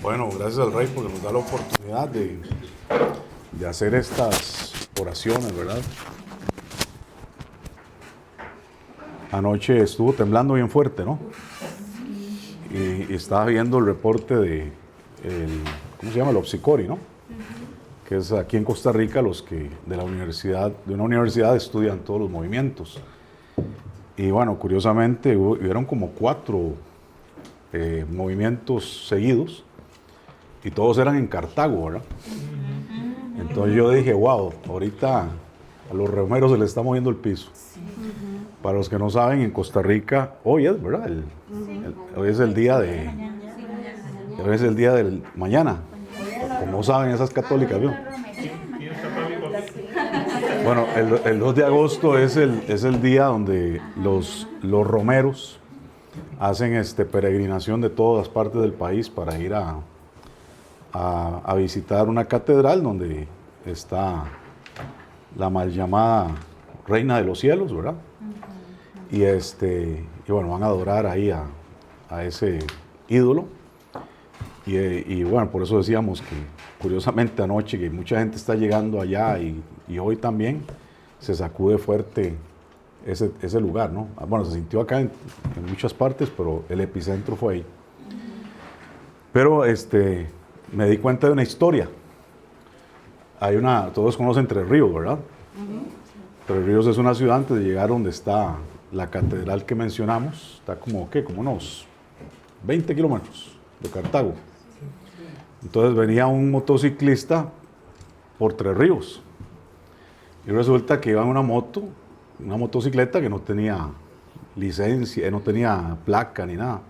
Bueno, gracias al Rey porque nos da la oportunidad de hacer estas oraciones, ¿verdad? Anoche estuvo temblando bien fuerte, ¿no? Y estaba viendo el reporte ¿cómo se llama? El Opsicori, ¿no? Que es aquí en Costa Rica los que de una universidad estudian todos los movimientos. Y bueno, curiosamente hubieron como 4 movimientos seguidos y todos eran en Cartago, ¿verdad? Entonces yo dije, wow, ahorita a los romeros se les está moviendo el piso. Para los que no saben, en Costa Rica, hoy es, ¿verdad? Hoy es el día del mañana. Como saben esas católicas, ¿no? Bueno, el 2 de agosto es el día donde los romeros hacen peregrinación de todas partes del país para ir a visitar una catedral donde está la mal llamada Reina de los Cielos, ¿verdad? Y bueno, van a adorar ahí a ese ídolo. Y bueno, por eso decíamos que curiosamente anoche que mucha gente está llegando allá y hoy también se sacude fuerte ese lugar, ¿no? Bueno, se sintió acá en muchas partes, pero el epicentro fue ahí. Pero me di cuenta de una historia. Todos conocen Tres Ríos, ¿verdad? Tres Ríos es una ciudad antes de llegar donde está la catedral que mencionamos. Está como unos 20 kilómetros de Cartago. Entonces venía un motociclista por Tres Ríos. Y resulta que iba en una motocicleta que no tenía licencia, no tenía placa ni nada.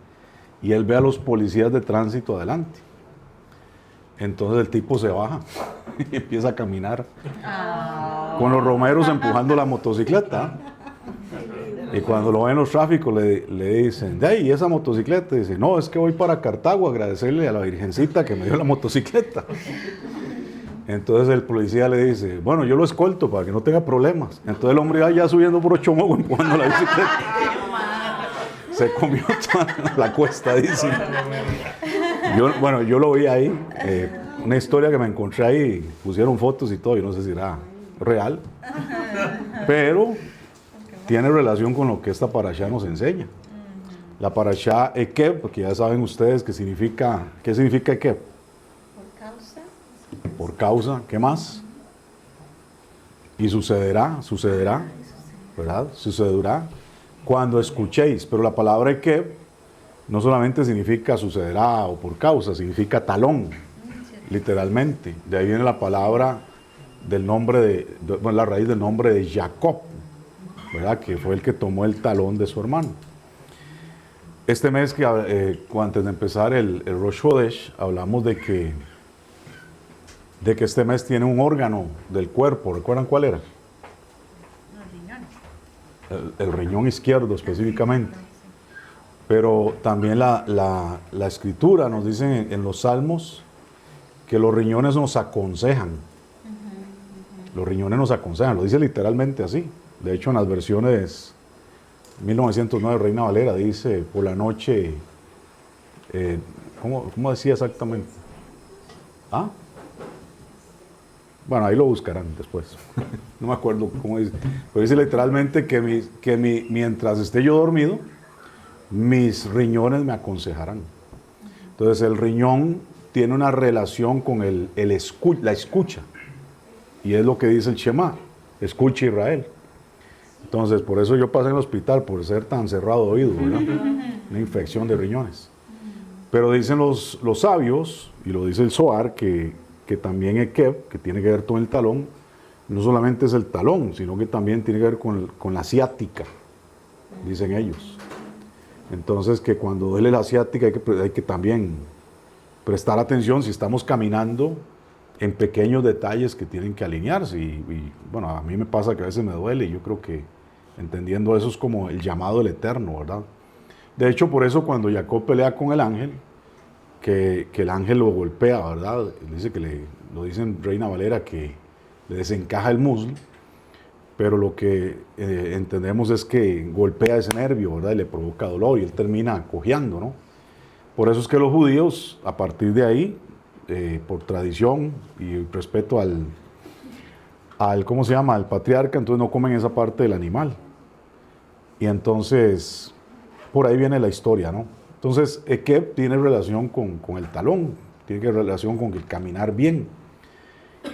Y él ve a los policías de tránsito adelante. Entonces el tipo se baja y empieza a caminar con los romeros empujando la motocicleta. Y cuando lo ven los tráficos le dicen, ¿y esa motocicleta? Y dice, no, es que voy para Cartago a agradecerle a la Virgencita que me dio la motocicleta. Entonces el policía le dice, bueno, yo lo escolto para que no tenga problemas. Entonces el hombre va ya subiendo por Ochomogo empujando la bicicleta. Se comió toda la cuesta, dice. Yo lo vi ahí, una historia que me encontré ahí, pusieron fotos y todo, yo no sé si era real, pero tiene relación con lo que esta parashá nos enseña. La parashá Ekeb, porque ya saben ustedes ¿qué significa Ekeb? Por causa, ¿qué más? Y sucederá, ¿verdad? Sucederá cuando escuchéis, pero la palabra Ekeb no solamente significa sucederá o por causa, significa talón, literalmente. De ahí viene la palabra del nombre la raíz del nombre de Jacob, ¿verdad? Que fue el que tomó el talón de su hermano. Este mes, antes de empezar el Rosh Hodesh, hablamos de que este mes tiene un órgano del cuerpo. ¿Recuerdan cuál era? Los riñones. El riñón izquierdo específicamente. Pero también la escritura nos dice en los salmos que los riñones nos aconsejan. Los riñones nos aconsejan, lo dice literalmente así. De hecho, en las versiones 1909 Reina Valera dice por la noche, ¿cómo decía exactamente? ¿Ah? Bueno, ahí lo buscarán después. No me acuerdo cómo dice. Pero dice literalmente que mientras esté yo dormido, mis riñones me aconsejarán. Entonces el riñón tiene una relación con la escucha. Y es lo que dice el Shema, escucha Israel. Entonces por eso yo pasé en el hospital, por ser tan cerrado de oído, ¿verdad? Una infección de riñones. Pero dicen los sabios, y lo dice el Zohar, que también Ekeb, que tiene que ver con el talón, no solamente es el talón, sino que también tiene que ver con la ciática, dicen ellos. Entonces que cuando duele la ciática hay que también prestar atención si estamos caminando en pequeños detalles que tienen que alinearse. Y bueno, a mí me pasa que a veces me duele y yo creo que entendiendo eso es como el llamado del Eterno, ¿verdad? De hecho, por eso cuando Jacob pelea con el ángel, que el ángel lo golpea, ¿verdad? Dice lo dice en Reina Valera que le desencaja el muslo, pero lo que entendemos es que golpea ese nervio, ¿verdad? Y le provoca dolor y él termina cojeando, ¿no? Por eso es que los judíos, a partir de ahí, por tradición y respeto ¿cómo se llama?, al patriarca, entonces no comen esa parte del animal. Y entonces, por ahí viene la historia, ¿no? Entonces, Ekeb tiene relación con el talón, tiene relación con el caminar bien.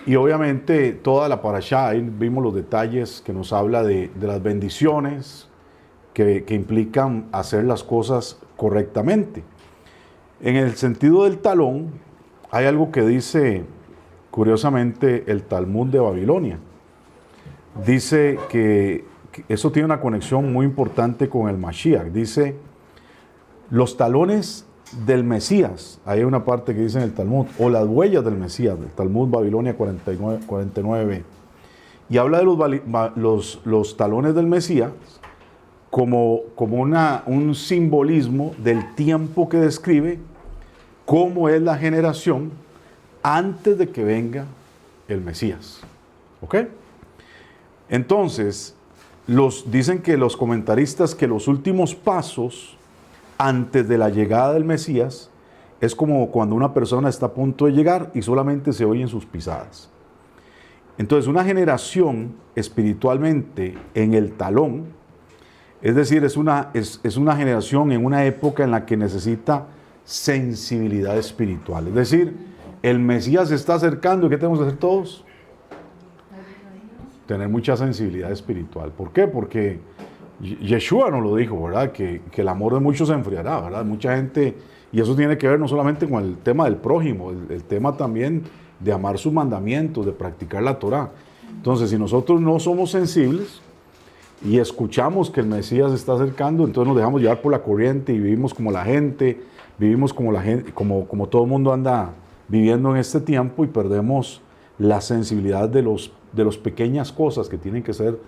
Y obviamente toda la parashá, ahí vimos los detalles que nos habla de las bendiciones que implican hacer las cosas correctamente. En el sentido del talón, hay algo que dice, curiosamente, el Talmud de Babilonia. Dice que eso tiene una conexión muy importante con el Mashiach. Dice, los talones del Mesías, hay una parte que dice en el Talmud, o las huellas del Mesías, del Talmud Babilonia 49, y habla de los talones del Mesías como un simbolismo del tiempo que describe cómo es la generación antes de que venga el Mesías. ¿Ok? Entonces, dicen que los comentaristas que los últimos pasos antes de la llegada del Mesías es como cuando una persona está a punto de llegar y solamente se oyen sus pisadas. Entonces, una generación espiritualmente en el talón, es decir, es una generación en una época en la que necesita sensibilidad espiritual. Es decir, el Mesías se está acercando y ¿qué tenemos que hacer todos? Tener mucha sensibilidad espiritual. ¿Por qué? Porque Yeshua nos lo dijo, ¿verdad? Que el amor de muchos se enfriará, ¿verdad? Mucha gente, y eso tiene que ver no solamente con el tema del prójimo, el tema también de amar sus mandamientos, de practicar la Torah. Entonces, si nosotros no somos sensibles y escuchamos que el Mesías se está acercando, entonces nos dejamos llevar por la corriente y vivimos como la gente, como todo el mundo anda viviendo en este tiempo y perdemos la sensibilidad de las pequeñas cosas que tienen que ser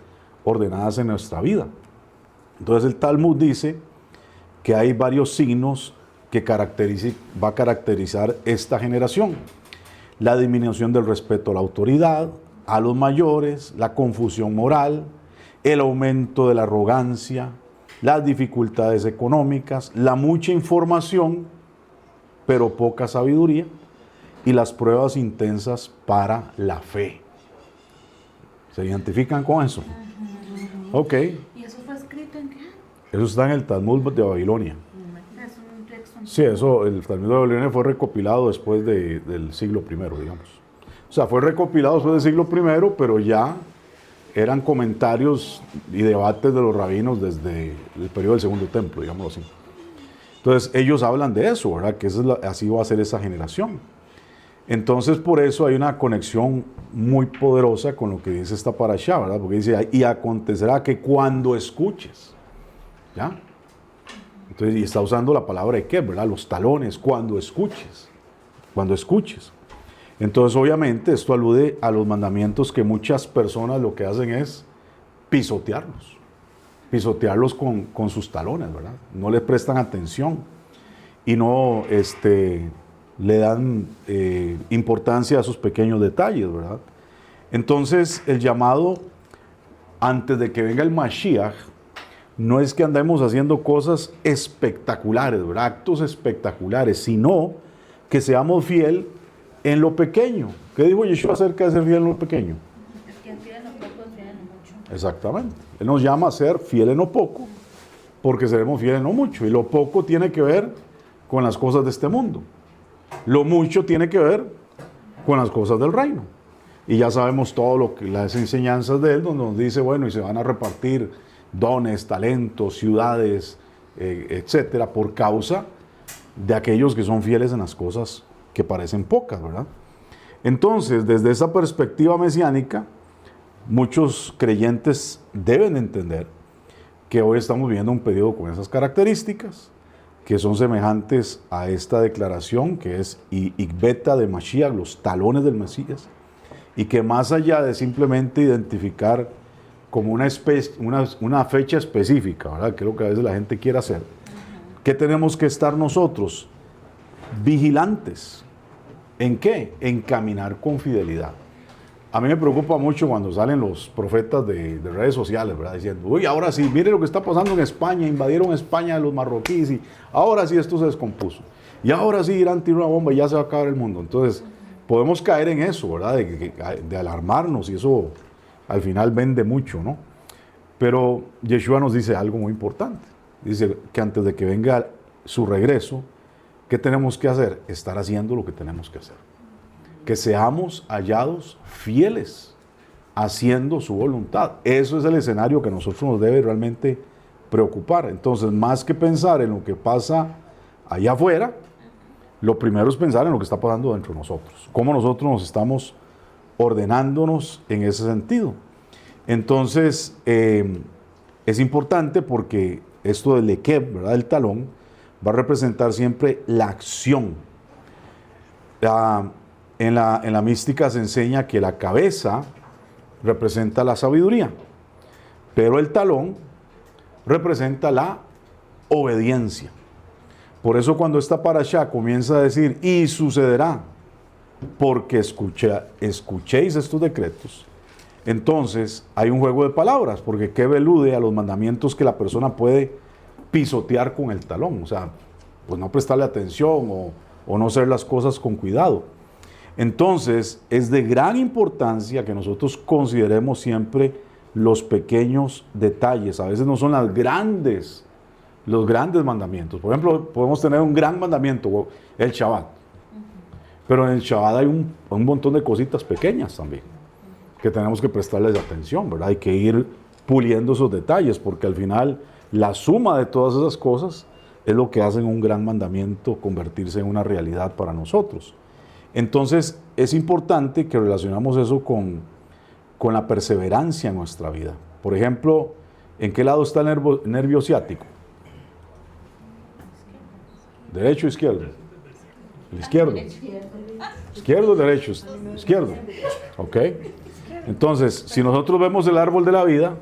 ordenadas en nuestra vida. Entonces el Talmud dice que hay varios signos que va a caracterizar esta generación. La disminución del respeto a la autoridad, a los mayores, la confusión moral, el aumento de la arrogancia, las dificultades económicas, la mucha información, pero poca sabiduría, y las pruebas intensas para la fe. ¿Se identifican con eso? Ok. ¿Y eso fue escrito en qué? Eso está en el Talmud de Babilonia. Es un texto. Sí, el Talmud de Babilonia fue recopilado después del siglo I, digamos. O sea, fue recopilado después del siglo I, pero ya eran comentarios y debates de los rabinos desde el periodo del Segundo Templo, digámoslo así. Entonces, ellos hablan de eso, ¿verdad? Que así va a ser esa generación. Entonces, por eso hay una conexión muy poderosa con lo que dice esta parashá, ¿verdad? Porque dice, y acontecerá que cuando escuches, ¿ya? Entonces, y está usando la palabra de qué, ¿verdad? Los talones, cuando escuches. Entonces, obviamente, esto alude a los mandamientos que muchas personas lo que hacen es pisotearlos con sus talones, ¿verdad? No les prestan atención y no le dan importancia a esos pequeños detalles, ¿verdad? Entonces, el llamado antes de que venga el Mashiach no es que andemos haciendo cosas espectaculares, ¿verdad? Actos espectaculares, sino que seamos fiel en lo pequeño. ¿Qué dijo Yeshua acerca de ser fiel en lo pequeño? El que fiel en lo poco es fiel en lo mucho. Exactamente. Él nos llama a ser fiel en lo poco, porque seremos fieles en lo mucho. Y lo poco tiene que ver con las cosas de este mundo. Lo mucho tiene que ver con las cosas del reino. Y ya sabemos todo las enseñanzas de él, donde nos dice, bueno, y se van a repartir dones, talentos, ciudades, etcétera, por causa de aquellos que son fieles en las cosas que parecen pocas, ¿verdad? Entonces, desde esa perspectiva mesiánica, muchos creyentes deben entender que hoy estamos viviendo un periodo con esas características, que son semejantes a esta declaración, que es Igbeta de Mashiach, los talones del Mesías, y que más allá de simplemente identificar como una fecha específica, ¿verdad? Que es lo que a veces la gente quiere hacer, ¿qué tenemos que estar nosotros? Vigilantes. ¿En qué? En caminar con fidelidad. A mí me preocupa mucho cuando salen los profetas de redes sociales, ¿verdad? Diciendo, uy, ahora sí, mire lo que está pasando en España, invadieron España los marroquíes y ahora sí esto se descompuso. Y ahora sí Irán tiró una bomba y ya se va a acabar el mundo. Entonces, podemos caer en eso, ¿verdad? De alarmarnos y eso al final vende mucho, ¿no? Pero Yeshua nos dice algo muy importante. Dice que antes de que venga su regreso, ¿qué tenemos que hacer? Estar haciendo lo que tenemos que hacer. Que seamos hallados fieles, haciendo su voluntad. Eso es el escenario que a nosotros nos debe realmente preocupar. Entonces, más que pensar en lo que pasa allá afuera, lo primero es pensar en lo que está pasando dentro de nosotros. Cómo nosotros nos estamos ordenándonos en ese sentido. Entonces, es importante porque esto del lekeb, ¿verdad? El talón, va a representar siempre la acción. En la mística se enseña que la cabeza representa la sabiduría, pero el talón representa la obediencia. Por eso cuando esta parashá comienza a decir, y sucederá, porque escuchéis estos decretos, entonces hay un juego de palabras, porque que elude a los mandamientos que la persona puede pisotear con el talón, o sea, pues no prestarle atención o no hacer las cosas con cuidado. Entonces, es de gran importancia que nosotros consideremos siempre los pequeños detalles. A veces no son los grandes mandamientos. Por ejemplo, podemos tener un gran mandamiento, el Shabbat. Pero en el Shabbat hay un montón de cositas pequeñas también, que tenemos que prestarles atención, ¿verdad? Hay que ir puliendo esos detalles, porque al final la suma de todas esas cosas es lo que hacen un gran mandamiento convertirse en una realidad para nosotros. Entonces, es importante que relacionamos eso con la perseverancia en nuestra vida. Por ejemplo, ¿en qué lado está el nervio ciático? ¿Derecho o izquierdo? El izquierdo. ¿Izquierdo o derecho? Izquierdo. Ok. Entonces, si nosotros vemos el árbol de la vida,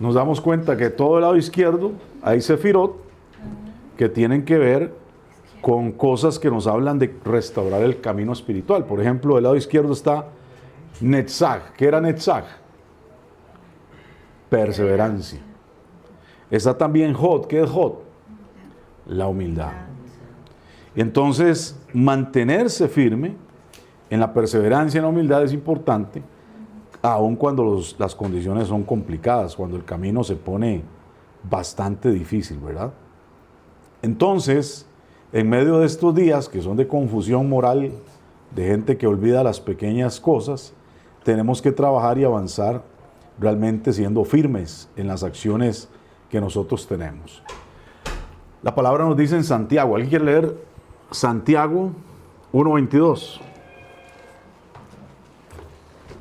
nos damos cuenta que todo el lado izquierdo hay sefirot que tienen que ver con cosas que nos hablan de restaurar el camino espiritual. Por ejemplo, del lado izquierdo está Netzach. ¿Qué era Netzach? Perseverancia. Está también Jod. ¿Qué es Jod? La humildad. Entonces, mantenerse firme en la perseverancia y en la humildad es importante, aun cuando las condiciones son complicadas, cuando el camino se pone bastante difícil, ¿verdad? Entonces, en medio de estos días que son de confusión moral, de gente que olvida las pequeñas cosas, tenemos que trabajar y avanzar realmente siendo firmes en las acciones que nosotros tenemos. La palabra nos dice en Santiago, ¿alguien quiere leer Santiago 1:22?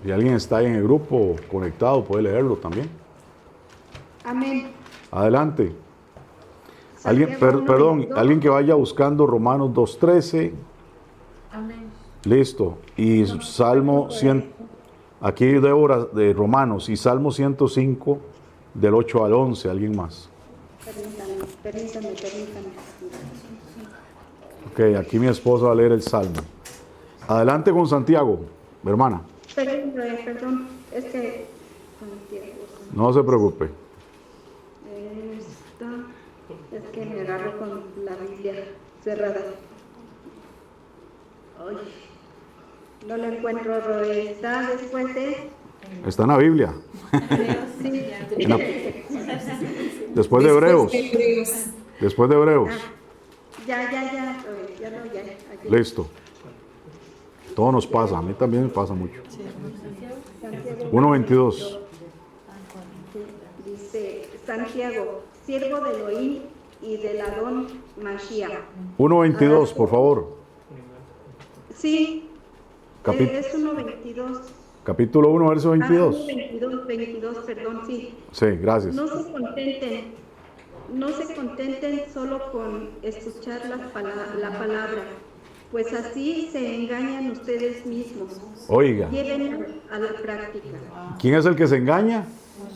Si alguien está ahí en el grupo conectado, puede leerlo también. Amén. Adelante. Alguien, Santiago perdón, 1:22. alguien que vaya buscando Romanos 2:13. Amén. Listo. Y Salmo 100, aquí Débora de Romanos, y Salmo 105 del 8 al 11. ¿Alguien más? Permítame. Ok, aquí mi esposa va a leer el Salmo. Adelante con Santiago, mi hermana. Perdón, es que Santiago, No se preocupe. es que me agarro con la Biblia cerrada. Ay, no lo encuentro, Roe. Está después de... Está en la Biblia. Sí, En la- después de Hebreos. Después de Hebreos. ya, Roe, ya. Aquí. Listo. Todo nos pasa, a mí también me pasa mucho. Santiago 1:22. dice, Santiago, siervo de Elohim y del Adón Mashiach. 1:22, por favor. Sí, Capi- es 1:22. Capítulo 1, verso 22. 22, perdón, sí. Sí, gracias. No se contenten solo con escuchar la palabra, pues así se engañan ustedes mismos. Oiga, Lleven a la práctica. ¿quién es el que se engaña?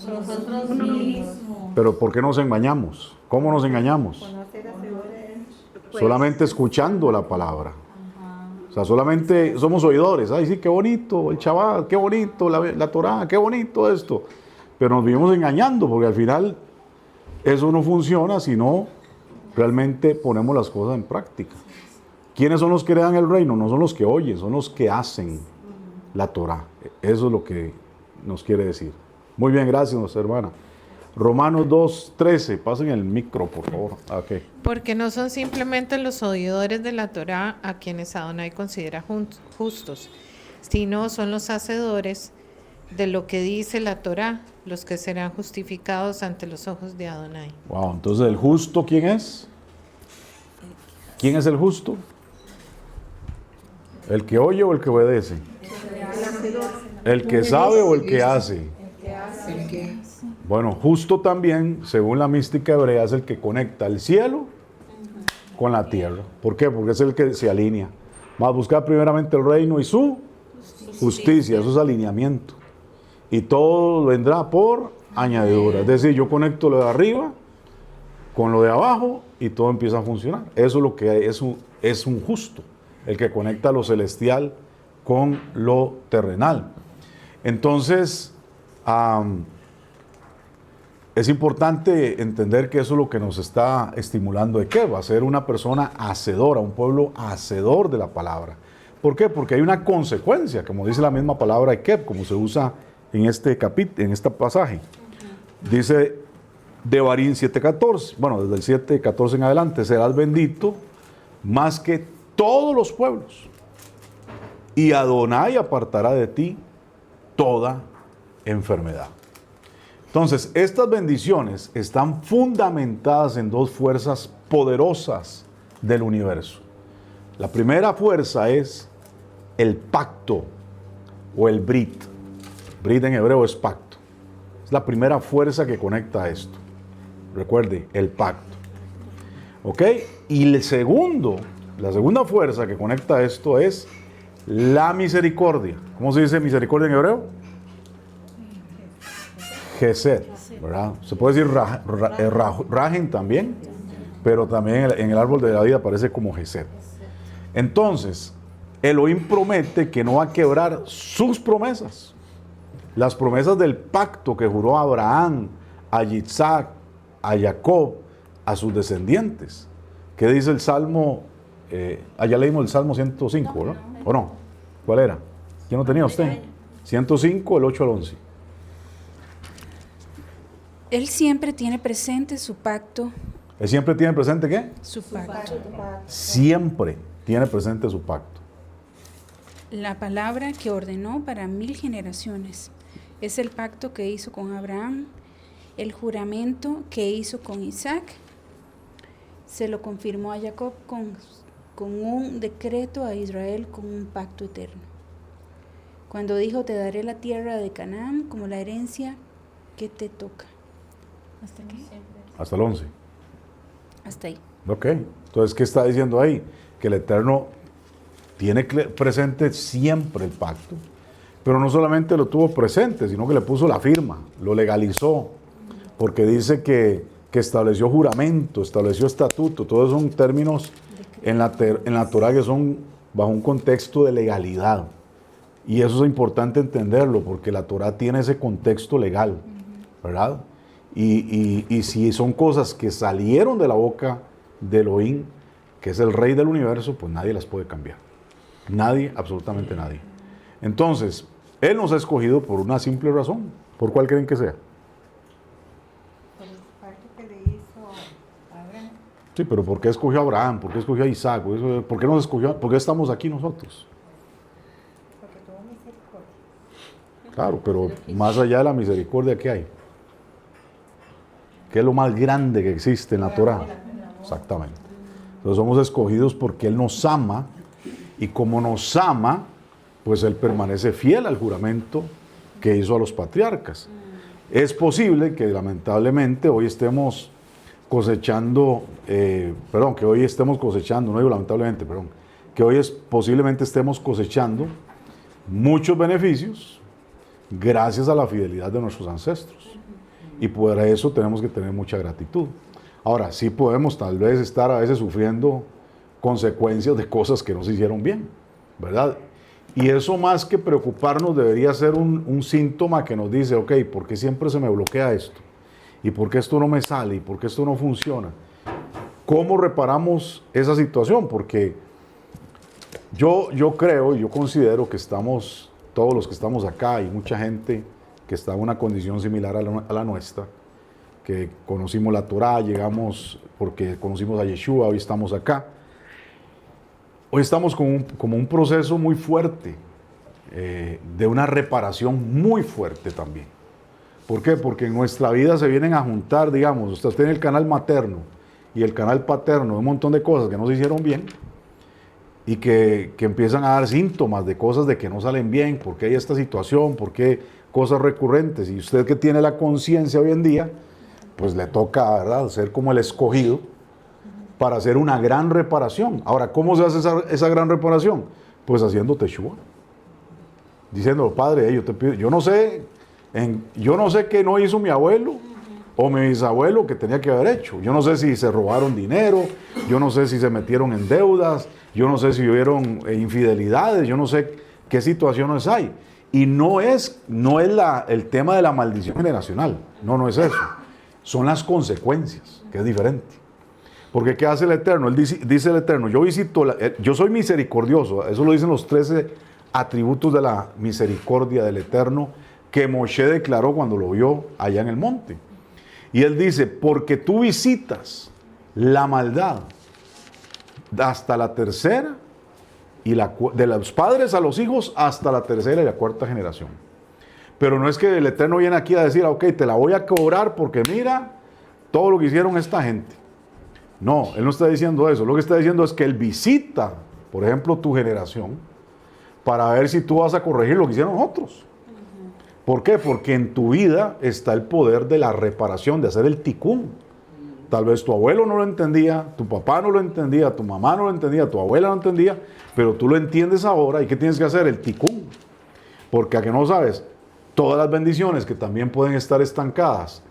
Nosotros mismos. Pero ¿por qué nos engañamos? ¿Cómo nos engañamos? Pues, Solamente escuchando la palabra. O sea, solamente somos oidores. Ay, sí, qué bonito el Shabbat, qué bonito la Torá, qué bonito esto. Pero nos vivimos engañando porque al final eso no funciona si no realmente ponemos las cosas en práctica. ¿Quiénes son los que heredan el reino? No son los que oyen, son los que hacen la Torá. Eso es lo que nos quiere decir. Muy bien, gracias, nuestra hermana. Romanos 2:13, pasen el micro, por favor. Okay. Porque no son simplemente los oidores de la Torá a quienes Adonai considera justos, sino son los hacedores de lo que dice la Torá, los que serán justificados ante los ojos de Adonai. Wow, entonces el justo, ¿quién es? ¿Quién es el justo? ¿El que oye o el que obedece? El hacedor. ¿El que sabe o el que hace? Bueno, justo también, según la mística hebrea, es el que conecta el cielo con la tierra. ¿Por qué? Porque es el que se alinea. Más buscar primeramente el reino y su justicia, eso es alineamiento. Y todo vendrá por añadidura. Es decir, yo conecto lo de arriba con lo de abajo y todo empieza a funcionar. Eso es lo que es un justo, el que conecta lo celestial con lo terrenal. Entonces, es importante entender que eso es lo que nos está estimulando de qué va a ser una persona hacedora, un pueblo hacedor de la palabra. ¿Por qué? Porque hay una consecuencia, como dice la misma palabra Ekeb, como se usa en este pasaje. Dice Devarim 7:14, bueno, desde el 7:14 en adelante, serás bendito más que todos los pueblos, y Adonai apartará de ti toda enfermedad. Entonces, estas bendiciones están fundamentadas en dos fuerzas poderosas del universo. La primera fuerza es el pacto o el brit. Brit en hebreo es pacto. Es la primera fuerza que conecta esto. Recuerde, el pacto. ¿Ok? Y la segunda fuerza que conecta esto es la misericordia. ¿Cómo se dice misericordia en hebreo? Gesed, ¿verdad? Se puede decir rajen también, pero también en el árbol de la vida aparece como Gesed. Entonces, Elohim promete que no va a quebrar sus promesas. Las promesas del pacto que juró a Abraham, a Isaac, a Jacob, a sus descendientes. ¿Qué dice el Salmo? Allá leímos el Salmo 105, ¿no? ¿O no? ¿Cuál era? ¿Quién lo tenía usted? 105, el 8 al 11. Él siempre tiene presente su pacto. ¿Él siempre tiene presente qué? Su pacto. Siempre tiene presente su pacto. La palabra que ordenó para 1000 generaciones. Es el pacto que hizo con Abraham, el juramento que hizo con Isaac. Se lo confirmó a Jacob con un decreto, a Israel con un pacto eterno. Cuando dijo, te daré la tierra de Canaán como la herencia que te toca. ¿Hasta qué? Hasta el 11. Hasta ahí. Ok. Entonces, ¿qué está diciendo ahí? Que el Eterno tiene presente siempre el pacto, pero no solamente lo tuvo presente, sino que le puso la firma, lo legalizó, porque dice que estableció juramento, estableció estatuto. Todos son términos en la Torah que son bajo un contexto de legalidad. Y eso es importante entenderlo, porque la Torah tiene ese contexto legal, ¿verdad? Y si son cosas que salieron de la boca de Elohim, que es el rey del universo, pues nadie las puede cambiar. Nadie, absolutamente nadie. Entonces, Él nos ha escogido por una simple razón. ¿Por cuál creen que sea? Por el pacto que le hizo a Abraham. Sí, pero ¿por qué escogió a Abraham? ¿Por qué escogió a Isaac? ¿Por qué nos escogió? ¿Por qué estamos aquí nosotros? Porque tuvo misericordia. Claro, pero más allá de la misericordia, ¿qué hay? ¿Qué es lo más grande que existe en la Torah? Exactamente. Entonces somos escogidos porque Él nos ama, y como nos ama, pues Él permanece fiel al juramento que hizo a los patriarcas. Es posible que lamentablemente hoy estemos cosechando, que hoy posiblemente estemos cosechando muchos beneficios gracias a la fidelidad de nuestros ancestros. Y por eso tenemos que tener mucha gratitud. Ahora, sí podemos tal vez estar a veces sufriendo consecuencias de cosas que no se hicieron bien. ¿verdad? Y eso más que preocuparnos debería ser un síntoma que nos dice, ok, ¿por qué siempre se me bloquea esto? ¿Y por qué esto no me sale? ¿Y por qué esto no funciona? ¿Cómo reparamos esa situación? Porque yo creo y yo considero que estamos, todos los que estamos acá y mucha gente que está en una condición similar a la nuestra, que conocimos la Torá, llegamos porque conocimos a Yeshua, hoy estamos acá. Hoy estamos como un proceso muy fuerte, de una reparación muy fuerte también. ¿Por qué? Porque en nuestra vida se vienen a juntar, digamos, usted tiene el canal materno y el canal paterno, un montón de cosas que no se hicieron bien y que empiezan a dar síntomas de cosas de que no salen bien, por qué hay esta situación, por qué cosas recurrentes. Y usted que tiene la conciencia hoy en día, pues le toca, ¿verdad?, ser como el escogido para hacer una gran reparación. Ahora, ¿cómo se hace esa gran reparación? Pues haciendo teshuva. Diciendo, Padre, yo te pido, yo no sé qué no hizo mi abuelo o mi bisabuelo que tenía que haber hecho. Yo no sé si se robaron dinero, yo no sé si se metieron en deudas, yo no sé si hubieron infidelidades, yo no sé qué situaciones hay. Y no es el tema de la maldición generacional, no es eso. Son las consecuencias, que es diferente. Porque ¿qué hace el Eterno? Él dice el Eterno, yo soy misericordioso. Eso lo dicen los 13 atributos de la misericordia del Eterno que Moshe declaró cuando lo vio allá en el monte. Y él dice, porque tú visitas la maldad hasta la tercera, de los padres a los hijos hasta la tercera y la cuarta generación. Pero no es que el Eterno viene aquí a decir, ok, te la voy a cobrar porque mira todo lo que hicieron esta gente. No, Él no está diciendo eso. Lo que está diciendo es que Él visita, por ejemplo, tu generación, para ver si tú vas a corregir lo que hicieron otros. ¿Por qué? Porque en tu vida está el poder de la reparación, de hacer el tikún. Tal vez tu abuelo no lo entendía, tu papá no lo entendía, tu mamá no lo entendía, tu abuela no entendía, pero tú lo entiendes ahora. ¿Y qué tienes que hacer? El tikún. Porque a que no sabes, todas las bendiciones que también pueden estar estancadas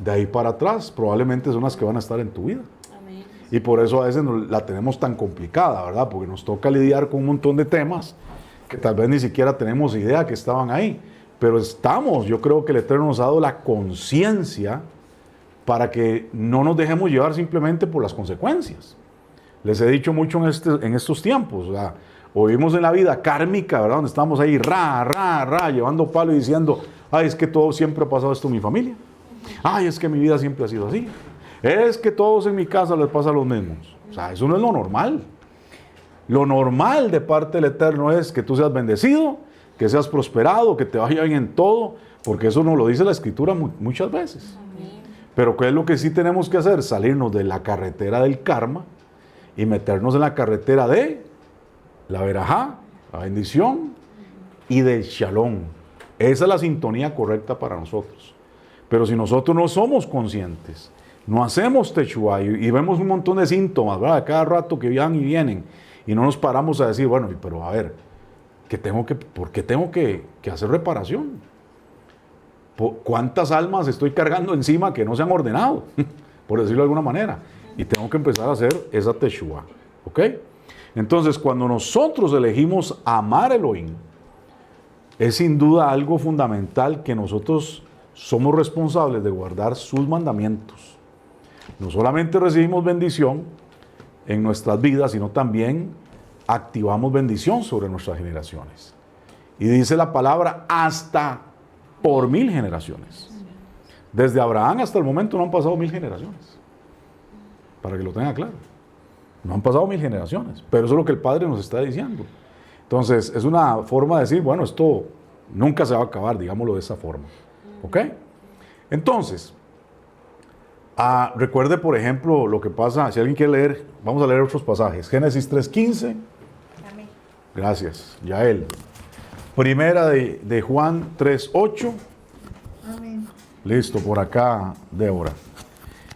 de ahí para atrás, probablemente son las que van a estar en tu vida. Amén. Y por eso a veces la tenemos tan complicada, ¿verdad? Porque nos toca lidiar con un montón de temas que tal vez ni siquiera tenemos idea que estaban ahí. Pero yo creo que el Eterno nos ha dado la conciencia para que no nos dejemos llevar simplemente por las consecuencias. Les he dicho mucho en estos tiempos, o sea, o vivimos en la vida kármica, ¿verdad? Donde estamos ahí, llevando palo y diciendo, ay, es que todo siempre ha pasado esto en mi familia. Ay, es que mi vida siempre ha sido así. Es que todos en mi casa les pasa lo mismo. O sea, eso no es lo normal. Lo normal de parte del Eterno es que tú seas bendecido, que seas prosperado, que te vaya bien en todo, porque eso nos lo dice la Escritura muchas veces. Pero ¿qué es lo que sí tenemos que hacer? Salirnos de la carretera del karma y meternos en la carretera de la verajá, la bendición y del shalom. Esa es la sintonía correcta para nosotros. Pero si nosotros no somos conscientes, no hacemos teshuva y vemos un montón de síntomas, ¿verdad? Cada rato que van y vienen y no nos paramos a decir, bueno, pero a ver, ¿por qué tengo que hacer reparación? ¿Cuántas almas estoy cargando encima que no se han ordenado? Por decirlo de alguna manera. Y tengo que empezar a hacer esa teshuva. ¿Ok? Entonces, cuando nosotros elegimos amar a Elohim, es sin duda algo fundamental que nosotros somos responsables de guardar sus mandamientos. No solamente recibimos bendición en nuestras vidas, sino también activamos bendición sobre nuestras generaciones. Y dice la palabra hasta por 1000 generaciones. Desde Abraham hasta el momento no han pasado 1000 generaciones. Para que lo tenga claro. No han pasado 1000 generaciones. Pero eso es lo que el Padre nos está diciendo. Entonces, es una forma de decir, bueno, esto nunca se va a acabar, digámoslo de esa forma. ¿Ok? Entonces, recuerde, por ejemplo, lo que pasa, si alguien quiere leer, vamos a leer otros pasajes. Génesis 3:15. Amén. Gracias, Yael. Primera de Juan 3:8. Amén. Listo, por acá, Débora.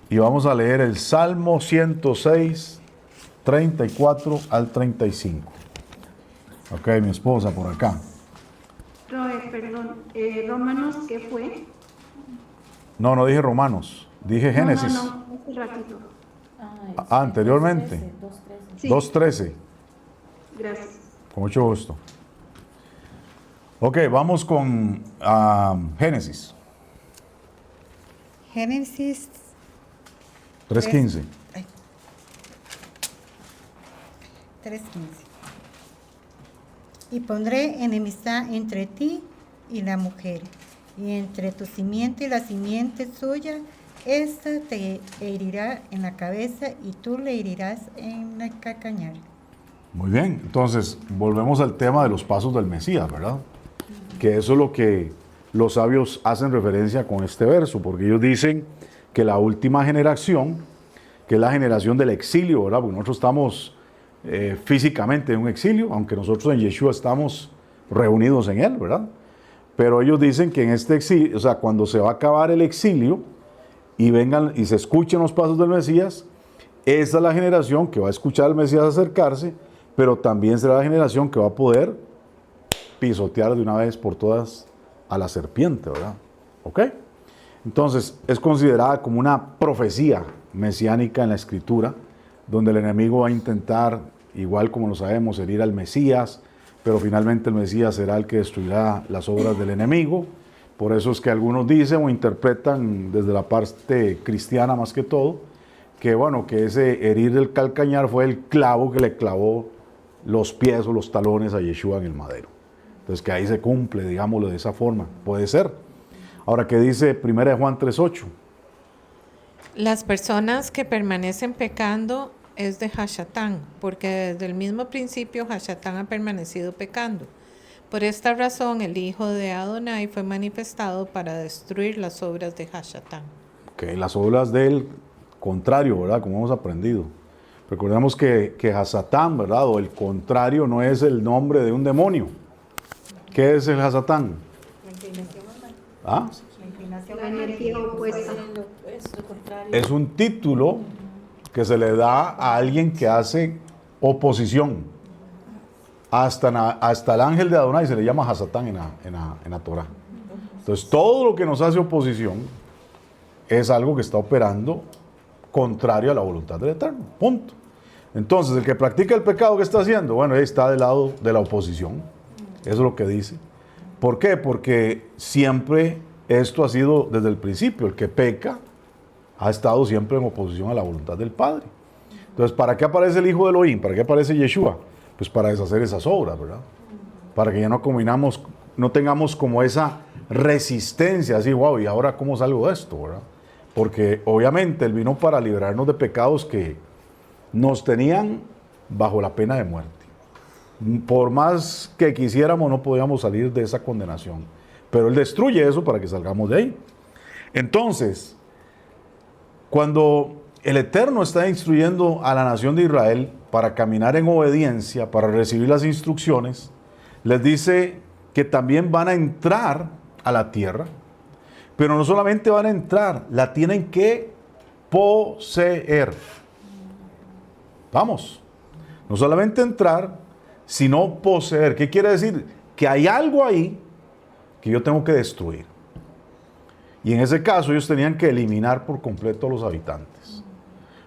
Y vamos a leer el Salmo 106, 34 al 35. Ok, mi esposa por acá. Romanos, ¿qué fue? No dije Romanos, dije Génesis. No, hace ratito. Anteriormente. Sí. 2:13. Gracias. Con mucho gusto. Ok, vamos con Génesis Génesis 3:15. 3:15. Y pondré enemistad entre ti y la mujer, y entre tu simiente y la simiente suya. Esta te herirá en la cabeza y tú le herirás en el calcañar. Muy bien, entonces volvemos al tema de los pasos del Mesías, ¿verdad? Que eso es lo que los sabios hacen referencia con este verso, porque ellos dicen que la última generación, que es la generación del exilio, ¿verdad? Porque nosotros estamos físicamente en un exilio, aunque nosotros en Yeshua estamos reunidos en él, ¿verdad? Pero ellos dicen que en este exilio, o sea, cuando se va a acabar el exilio y vengan y se escuchen los pasos del Mesías, esa es la generación que va a escuchar al Mesías acercarse, pero también será la generación que va a poder pisotear de una vez por todas a la serpiente, ¿verdad? ¿Ok? Entonces, es considerada como una profecía mesiánica en la Escritura, donde el enemigo va a intentar, igual como lo sabemos, herir al Mesías, pero finalmente el Mesías será el que destruirá las obras del enemigo. Por eso es que algunos dicen o interpretan desde la parte cristiana más que todo, que bueno, que ese herir del calcañar fue el clavo que le clavó los pies o los talones a Yeshua en el madero. Entonces que ahí se cumple, digámoslo de esa forma. Puede ser. Ahora, ¿qué dice 1 Juan 3:8? Las personas que permanecen pecando es de Hashatán, porque desde el mismo principio Hashatán ha permanecido pecando. Por esta razón el Hijo de Adonai fue manifestado para destruir las obras de Hashatán. Que las obras del contrario, ¿verdad? Como hemos aprendido. Recordemos que Hasatán, ¿verdad? O el contrario no es el nombre de un demonio. ¿Qué es el Hasatán? ¿Ah? La energía opuesta. Es un título que se le da a alguien que hace oposición. Hasta el ángel de Adonai se le llama Hasatán en la Torah. Entonces, todo lo que nos hace oposición es algo que está operando contrario a la voluntad del Eterno. Punto. Entonces, el que practica el pecado, ¿qué está haciendo? Bueno, ahí está del lado de la oposición. Eso es lo que dice. ¿Por qué? Porque siempre esto ha sido desde el principio. El que peca ha estado siempre en oposición a la voluntad del Padre. Entonces, ¿para qué aparece el Hijo de Elohim? ¿Para qué aparece Yeshua? Pues para deshacer esas obras, ¿verdad? Para que ya no tengamos como esa resistencia, así, wow, ¿y ahora cómo salgo de esto, verdad? Porque obviamente Él vino para librarnos de pecados que nos tenían bajo la pena de muerte. Por más que quisiéramos, no podíamos salir de esa condenación. Pero Él destruye eso para que salgamos de ahí. Entonces, cuando el Eterno está instruyendo a la nación de Israel para caminar en obediencia, para recibir las instrucciones, les dice que también van a entrar a la tierra, pero no solamente van a entrar, la tienen que poseer. Vamos, no solamente entrar, sino poseer. ¿Qué quiere decir? Que hay algo ahí que yo tengo que destruir. Y en ese caso ellos tenían que eliminar por completo a los habitantes.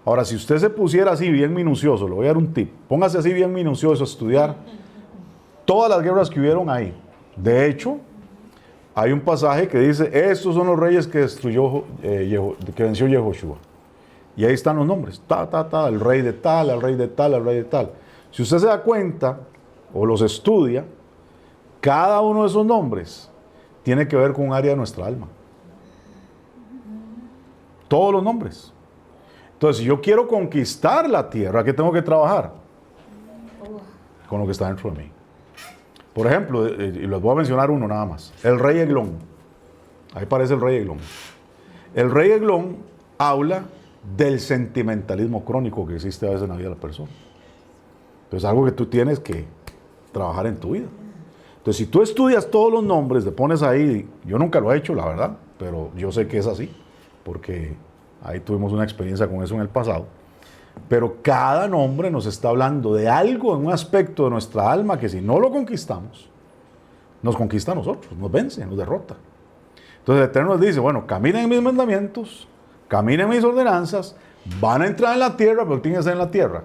Ahora, si usted se pusiera así bien minucioso, le voy a dar un tip, póngase así bien minucioso a estudiar todas las guerras que hubieron ahí. De hecho, hay un pasaje que dice, estos son los reyes que que venció Yehoshua. Y ahí están los nombres, el rey de tal, el rey de tal, el rey de tal. Si usted se da cuenta, o los estudia, cada uno de esos nombres tiene que ver con un área de nuestra alma. Todos los nombres. Entonces, si yo quiero conquistar la tierra, ¿qué tengo que trabajar? Con lo que está dentro de mí. Por ejemplo, y les voy a mencionar uno nada más. El rey Eglón. Ahí aparece el rey Eglón. El rey Eglón habla del sentimentalismo crónico que existe a veces en la vida de la persona. Entonces, algo que tú tienes que trabajar en tu vida. Entonces, si tú estudias todos los nombres, te pones ahí, yo nunca lo he hecho, la verdad, pero yo sé que es así, porque ahí tuvimos una experiencia con eso en el pasado. Pero cada nombre nos está hablando de algo en un aspecto de nuestra alma que si no lo conquistamos, nos conquista a nosotros, nos vence, nos derrota. Entonces el Eterno nos dice, bueno, caminen en mis mandamientos, caminen en mis ordenanzas, van a entrar en la tierra, pero tienen que ser en la tierra.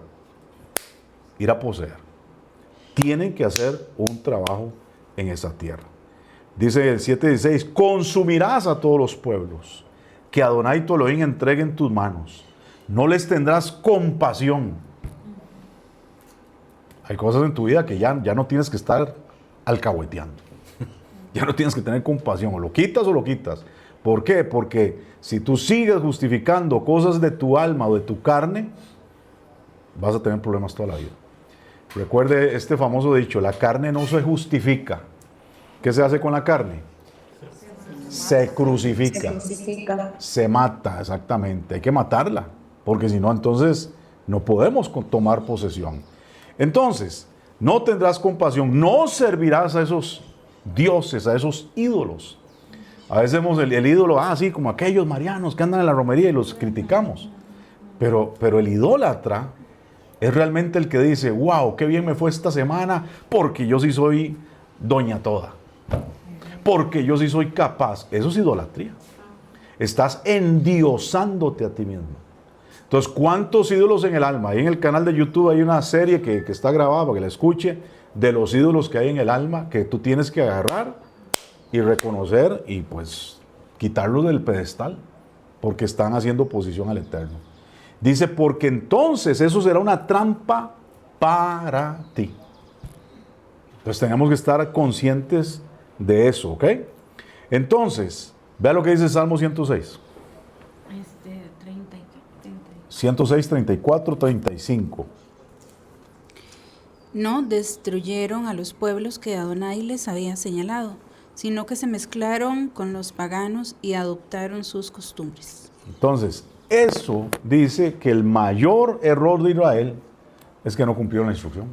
Ir a poseer. tienen que hacer un trabajo en esa tierra. Dice el 7:16, consumirás a todos los pueblos que Adonai tu Elohim entregue en tus manos. No les tendrás compasión. Hay cosas en tu vida que ya no tienes que estar alcahueteando. Ya no tienes que tener compasión. O lo quitas o lo quitas. ¿Por qué? Porque si tú sigues justificando cosas de tu alma o de tu carne, vas a tener problemas toda la vida. Recuerde este famoso dicho, la carne no se justifica. ¿Qué se hace con la carne? Se crucifica. Se mata, exactamente. Hay que matarla, porque si no, entonces no podemos tomar posesión. Entonces, no tendrás compasión, no servirás a esos dioses, a esos ídolos. A veces vemos el ídolo, así como aquellos marianos que andan en la romería y los criticamos. Pero el idólatra es realmente el que dice, wow, qué bien me fue esta semana, porque yo sí soy doña toda. Porque yo sí soy capaz. Eso es idolatría. Estás endiosándote a ti mismo. Entonces, ¿cuántos ídolos en el alma? Ahí en el canal de YouTube hay una serie que está grabada para que la escuche, de los ídolos que hay en el alma, que tú tienes que agarrar y reconocer y pues quitarlos del pedestal, porque están haciendo oposición al Eterno. Dice, porque entonces eso será una trampa para ti. Entonces tenemos que estar conscientes de eso, ¿ok? Entonces, vea lo que dice Salmo 106. 106, 34, 35. No destruyeron a los pueblos que Adonai les había señalado, sino que se mezclaron con los paganos y adoptaron sus costumbres. Entonces, eso dice que el mayor error de Israel es que no cumplieron la instrucción.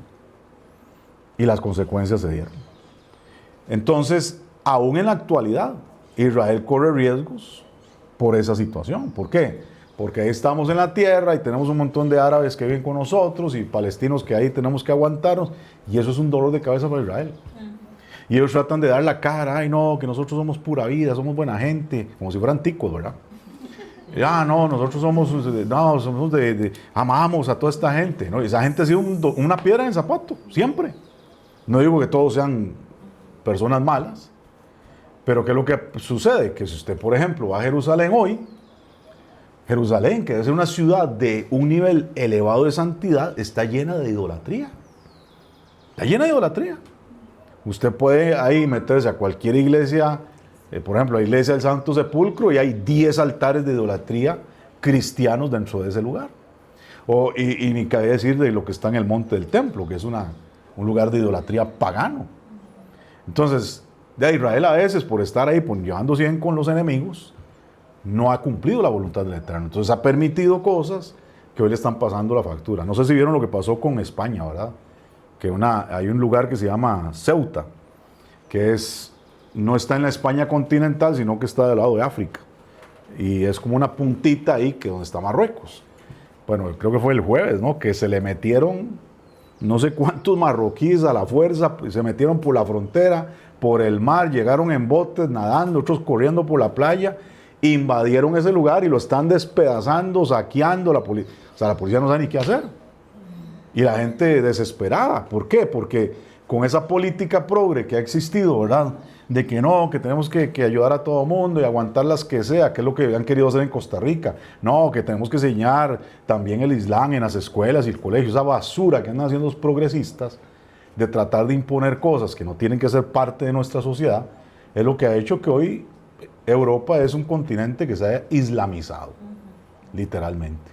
Y las consecuencias se dieron. Entonces, aún en la actualidad, Israel corre riesgos por esa situación. ¿Por qué? Porque ahí estamos en la tierra y tenemos un montón de árabes que viven con nosotros y palestinos que ahí tenemos que aguantarnos. Y eso es un dolor de cabeza para Israel. Y ellos tratan de dar la cara, ay no, que nosotros somos pura vida, somos buena gente, como si fueran ticos, ¿verdad? No, nosotros somos amamos a toda esta gente, ¿no? Y esa gente ha sido una piedra en el zapato, siempre. No digo que todos sean personas malas, pero ¿qué es lo que sucede? Que si usted, por ejemplo, va a Jerusalén hoy, Jerusalén, que debe ser una ciudad de un nivel elevado de santidad, está llena de idolatría. Está llena de idolatría. Usted puede ahí meterse a cualquier iglesia, por ejemplo, la iglesia del Santo Sepulcro, y hay 10 altares de idolatría cristianos dentro de ese lugar. Y ni cabe decir de lo que está en el monte del templo, que es un lugar de idolatría pagano. Entonces, de Israel a veces, por estar ahí llevándose bien con los enemigos, no ha cumplido la voluntad del Eterno. Entonces ha permitido cosas que hoy le están pasando la factura. No sé si vieron lo que pasó con España, ¿verdad? Que hay un lugar que se llama Ceuta, que no está en la España continental, sino que está del lado de África. Y es como una puntita ahí, que donde está Marruecos. Bueno, creo que fue el jueves, ¿no? Que se le metieron no sé cuántos marroquíes a la fuerza, se metieron por la frontera, por el mar, llegaron en botes, nadando, otros corriendo por la playa, invadieron ese lugar y lo están despedazando, saqueando. La policía no sabe ni qué hacer. Y la gente desesperada. ¿Por qué? Porque con esa política progre que ha existido, ¿verdad? De que no, que tenemos que ayudar a todo mundo y aguantar las que sea, que es lo que han querido hacer en Costa Rica. No, que tenemos que enseñar también el Islam en las escuelas y el colegio. Esa basura que andan haciendo los progresistas de tratar de imponer cosas que no tienen que ser parte de nuestra sociedad, es lo que ha hecho que hoy Europa es un continente que se haya islamizado, literalmente.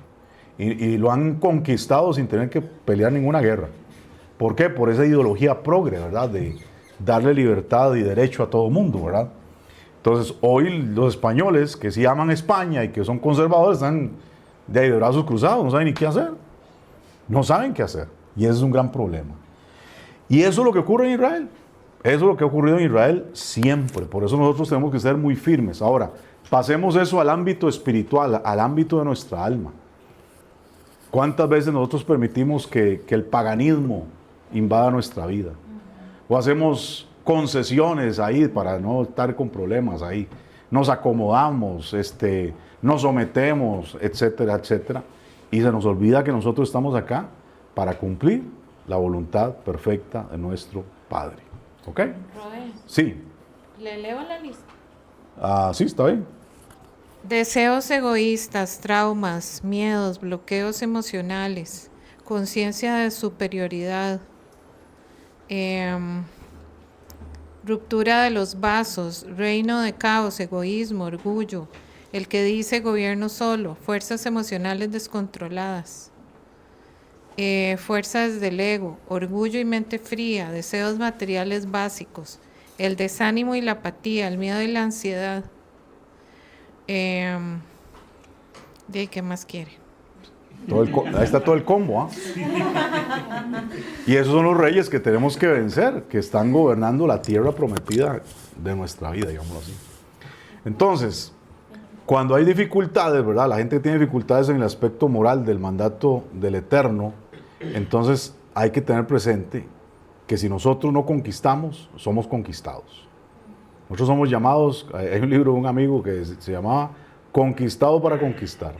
Y lo han conquistado sin tener que pelear ninguna guerra. ¿Por qué? Por esa ideología progre, ¿verdad? De darle libertad y derecho a todo mundo, ¿verdad? Entonces, hoy los españoles que sí aman España y que son conservadores están de ahí de brazos cruzados, no saben ni qué hacer. No saben qué hacer. Y ese es un gran problema. Y eso es lo que ocurre en Israel. Eso es lo que ha ocurrido en Israel siempre. Por eso nosotros tenemos que ser muy firmes. Ahora, pasemos eso al ámbito espiritual, al ámbito de nuestra alma. ¿Cuántas veces nosotros permitimos que el paganismo invada nuestra vida? O hacemos concesiones ahí para no estar con problemas ahí. Nos acomodamos, nos sometemos, etcétera, etcétera. Y se nos olvida que nosotros estamos acá para cumplir la voluntad perfecta de nuestro Padre. ¿Ok? Roe, Sí. ¿le leo la lista? Sí, está bien. Deseos egoístas, traumas, miedos, bloqueos emocionales, conciencia de superioridad, ruptura de los vasos, reino de caos, egoísmo, orgullo, el que dice gobierno solo, fuerzas emocionales descontroladas, fuerzas del ego, orgullo y mente fría, deseos materiales básicos, el desánimo y la apatía, el miedo y la ansiedad. ¿De qué más quiere? Ahí está todo el combo, ¿ah? Y esos son los reyes que tenemos que vencer, que están gobernando la tierra prometida de nuestra vida, digámoslo así. Entonces, cuando hay dificultades, ¿verdad? La gente que tiene dificultades en el aspecto moral del mandato del Eterno, entonces hay que tener presente que si nosotros no conquistamos, somos conquistados. Nosotros somos llamados, hay un libro de un amigo que se llamaba Conquistado para Conquistar.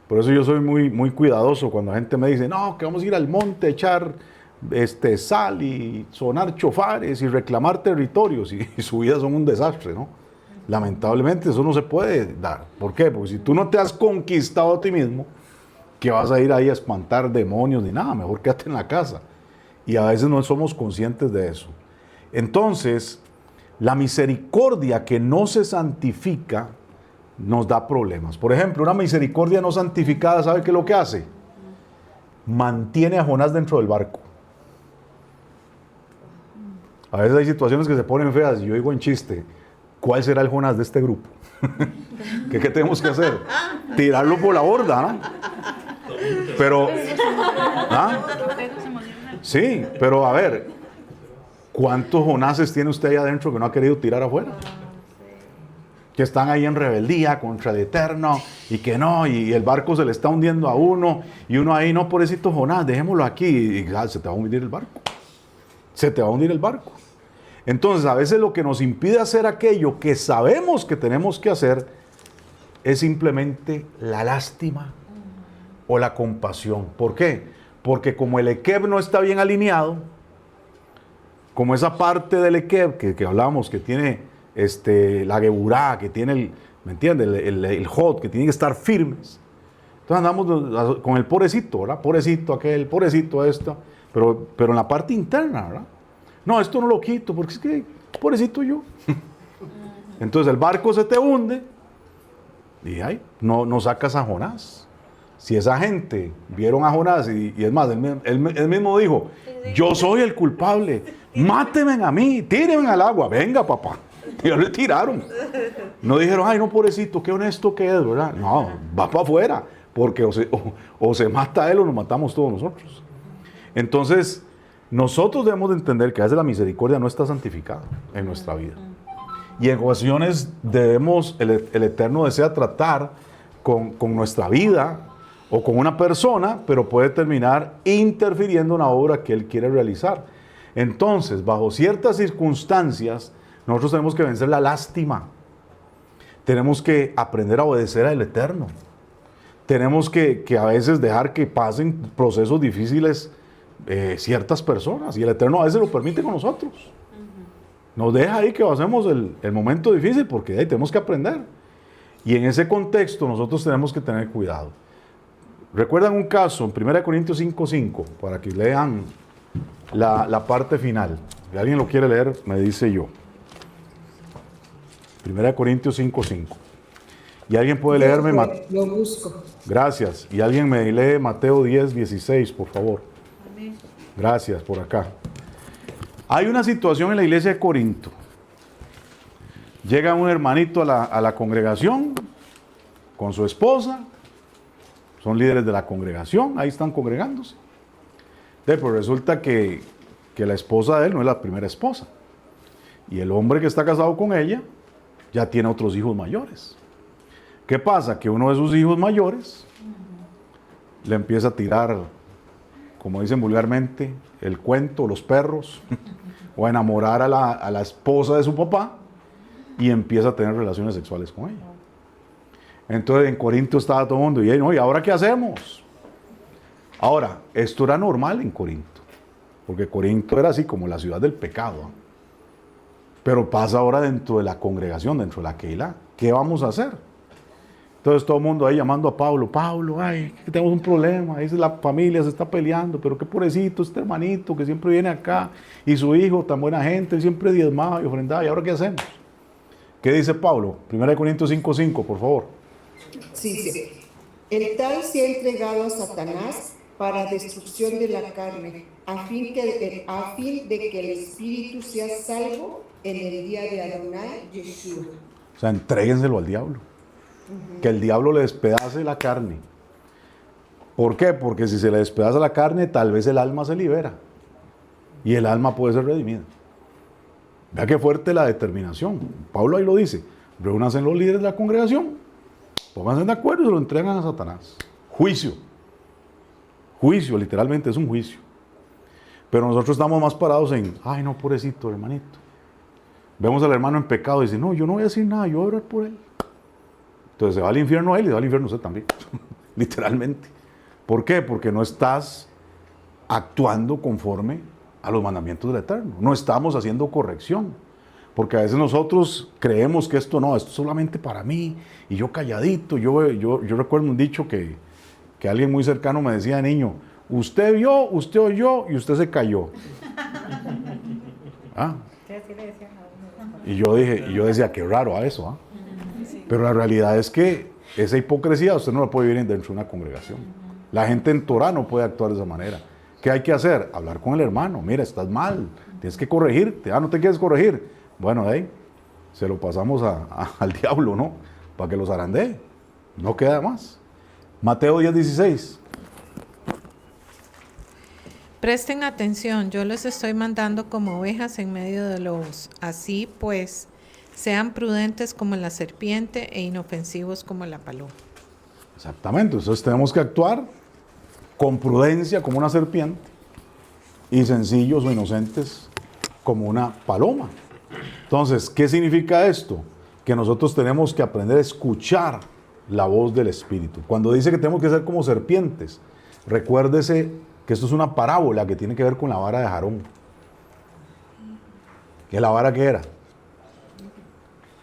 Por eso yo soy muy cuidadoso cuando la gente me dice, no, que vamos a ir al monte a echar sal y sonar chofares y reclamar territorios, y su vida son un desastre, ¿no? Lamentablemente eso no se puede dar. ¿Por qué? Porque si tú no te has conquistado a ti mismo, que vas a ir ahí a espantar demonios ni nada, mejor quédate en la casa. Y a veces no somos conscientes de eso. Entonces, la misericordia que no se santifica nos da problemas. Por ejemplo, una misericordia no santificada, ¿sabe qué es lo que hace? Mantiene a Jonás dentro del barco. A veces hay situaciones que se ponen feas y yo digo en chiste, ¿cuál será el Jonás de este grupo? ¿Qué tenemos que hacer? Tirarlo por la borda, ¿no? Pero, ¿ah? Sí, pero a ver, ¿cuántos Jonases tiene usted ahí adentro que no ha querido tirar afuera? Que están ahí en rebeldía contra el Eterno y que no, y el barco se le está hundiendo a uno y uno ahí, no, pobrecito Jonás, dejémoslo aquí, y se te va a hundir el barco. Se te va a hundir el barco. Entonces, a veces lo que nos impide hacer aquello que sabemos que tenemos que hacer es simplemente la lástima o la compasión. ¿Por qué? Porque como el Ekeb no está bien alineado, como esa parte del Ekeb que hablábamos, que tiene la Geburá, que tiene ¿me entiendes? El Jod, que tiene que estar firmes. Entonces andamos con el pobrecito, ¿verdad? Pobrecito aquel, pobrecito esto, pero en la parte interna, ¿verdad? No, esto no lo quito, porque es que pobrecito yo. Entonces el barco se te hunde y ahí no sacas a Jonás. Si esa gente vieron a Jonás y es más, él mismo dijo, yo soy el culpable, mátenme a mí, tírenme al agua, venga papá. Y ya le tiraron. No dijeron, ay no pobrecito, qué honesto que es, ¿verdad? No, va para afuera, porque o se mata él o nos matamos todos nosotros. Entonces, nosotros debemos de entender que a veces la misericordia no está santificada en nuestra vida. Y en ocasiones el Eterno desea tratar con nuestra vida o con una persona, pero puede terminar interfiriendo en la obra que Él quiere realizar. Entonces, bajo ciertas circunstancias, nosotros tenemos que vencer la lástima. Tenemos que aprender a obedecer al Eterno. Tenemos que a veces dejar que pasen procesos difíciles ciertas personas, y el Eterno a veces lo permite con nosotros. Nos deja ahí que pasemos el momento difícil, porque ahí tenemos que aprender. Y en ese contexto nosotros tenemos que tener cuidado. ¿Recuerdan un caso en 1 Corintios 5:5? Para que lean la parte final. Si alguien lo quiere leer, me dice yo. 1 Corintios 5:5. Y alguien puede leerme... Lo busco. Gracias. Y alguien me lee Mateo 10:16, por favor. Gracias, por acá. Hay una situación en la iglesia de Corinto. Llega un hermanito a la congregación con su esposa. Son líderes de la congregación, ahí están congregándose. Pero resulta que la esposa de él no es la primera esposa. Y el hombre que está casado con ella ya tiene otros hijos mayores. ¿Qué pasa? Que uno de sus hijos mayores le empieza a tirar, como dicen vulgarmente, el cuento, los perros, o a enamorar a la esposa de su papá, y empieza a tener relaciones sexuales con ella. Entonces en Corinto estaba todo el mundo, y ¿y ahora qué hacemos? Ahora, esto era normal en Corinto. porque Corinto era así como la ciudad del pecado, ¿ah? Pero pasa ahora dentro de la congregación, dentro de la Keilah. ¿Qué vamos a hacer? Entonces todo el mundo ahí llamando a Pablo, Pablo, ay, que tenemos un problema, dice la familia se está peleando, pero qué pobrecito este hermanito que siempre viene acá, y su hijo tan buena gente, siempre diezmaba y ofrendaba, ¿y ahora qué hacemos? ¿Qué dice Pablo? 1 Corintios 5:5, por favor. Sí, sí. El tal se ha entregado a Satanás para destrucción de la carne, a fin de que el espíritu sea salvo en el día de Adonai Yeshua. O sea, entréguenselo al diablo. Que el diablo le despedace la carne. ¿Por qué? Porque si se le despedaza la carne, tal vez el alma se libera. Y el alma puede ser redimida. Vea qué fuerte la determinación. Pablo ahí lo dice. Reúnanse los líderes de la congregación. Pónganse de acuerdo y se lo entregan a Satanás. Juicio. Juicio, literalmente es un juicio. Pero nosotros estamos más parados en, ay no, pobrecito, hermanito. Vemos al hermano en pecado y dice, no, yo no voy a decir nada, yo voy a orar por él. Entonces se va al infierno él y se va al infierno usted también. Literalmente. ¿Por qué? Porque no estás actuando conforme a los mandamientos del Eterno. No estamos haciendo corrección. Porque a veces nosotros creemos que esto no, esto es solamente para mí. Y yo calladito. Yo recuerdo un dicho que alguien muy cercano me decía de niño, usted vio, usted oyó y usted se cayó. ¿Ah? Y yo decía, qué raro a eso, ¿ah? Pero la realidad es que esa hipocresía usted no la puede vivir dentro de una congregación. La gente en Torah no puede actuar de esa manera. ¿Qué hay que hacer? Hablar con el hermano. Mira, estás mal, tienes que corregirte. Ah, ¿no te quieres corregir? Bueno, de ahí se lo pasamos al diablo, ¿no? Para que los zarandee. No queda más. Mateo 10:16. Presten atención, yo los estoy mandando como ovejas en medio de lobos. Así pues, sean prudentes como la serpiente e inofensivos como la paloma. Exactamente, entonces tenemos que actuar con prudencia como una serpiente y sencillos o inocentes como una paloma. Entonces, ¿qué significa esto? Que nosotros tenemos que aprender a escuchar la voz del Espíritu. Cuando dice que tenemos que ser como serpientes, recuérdese que esto es una parábola que tiene que ver con la vara de Aarón. ¿Qué la vara qué era?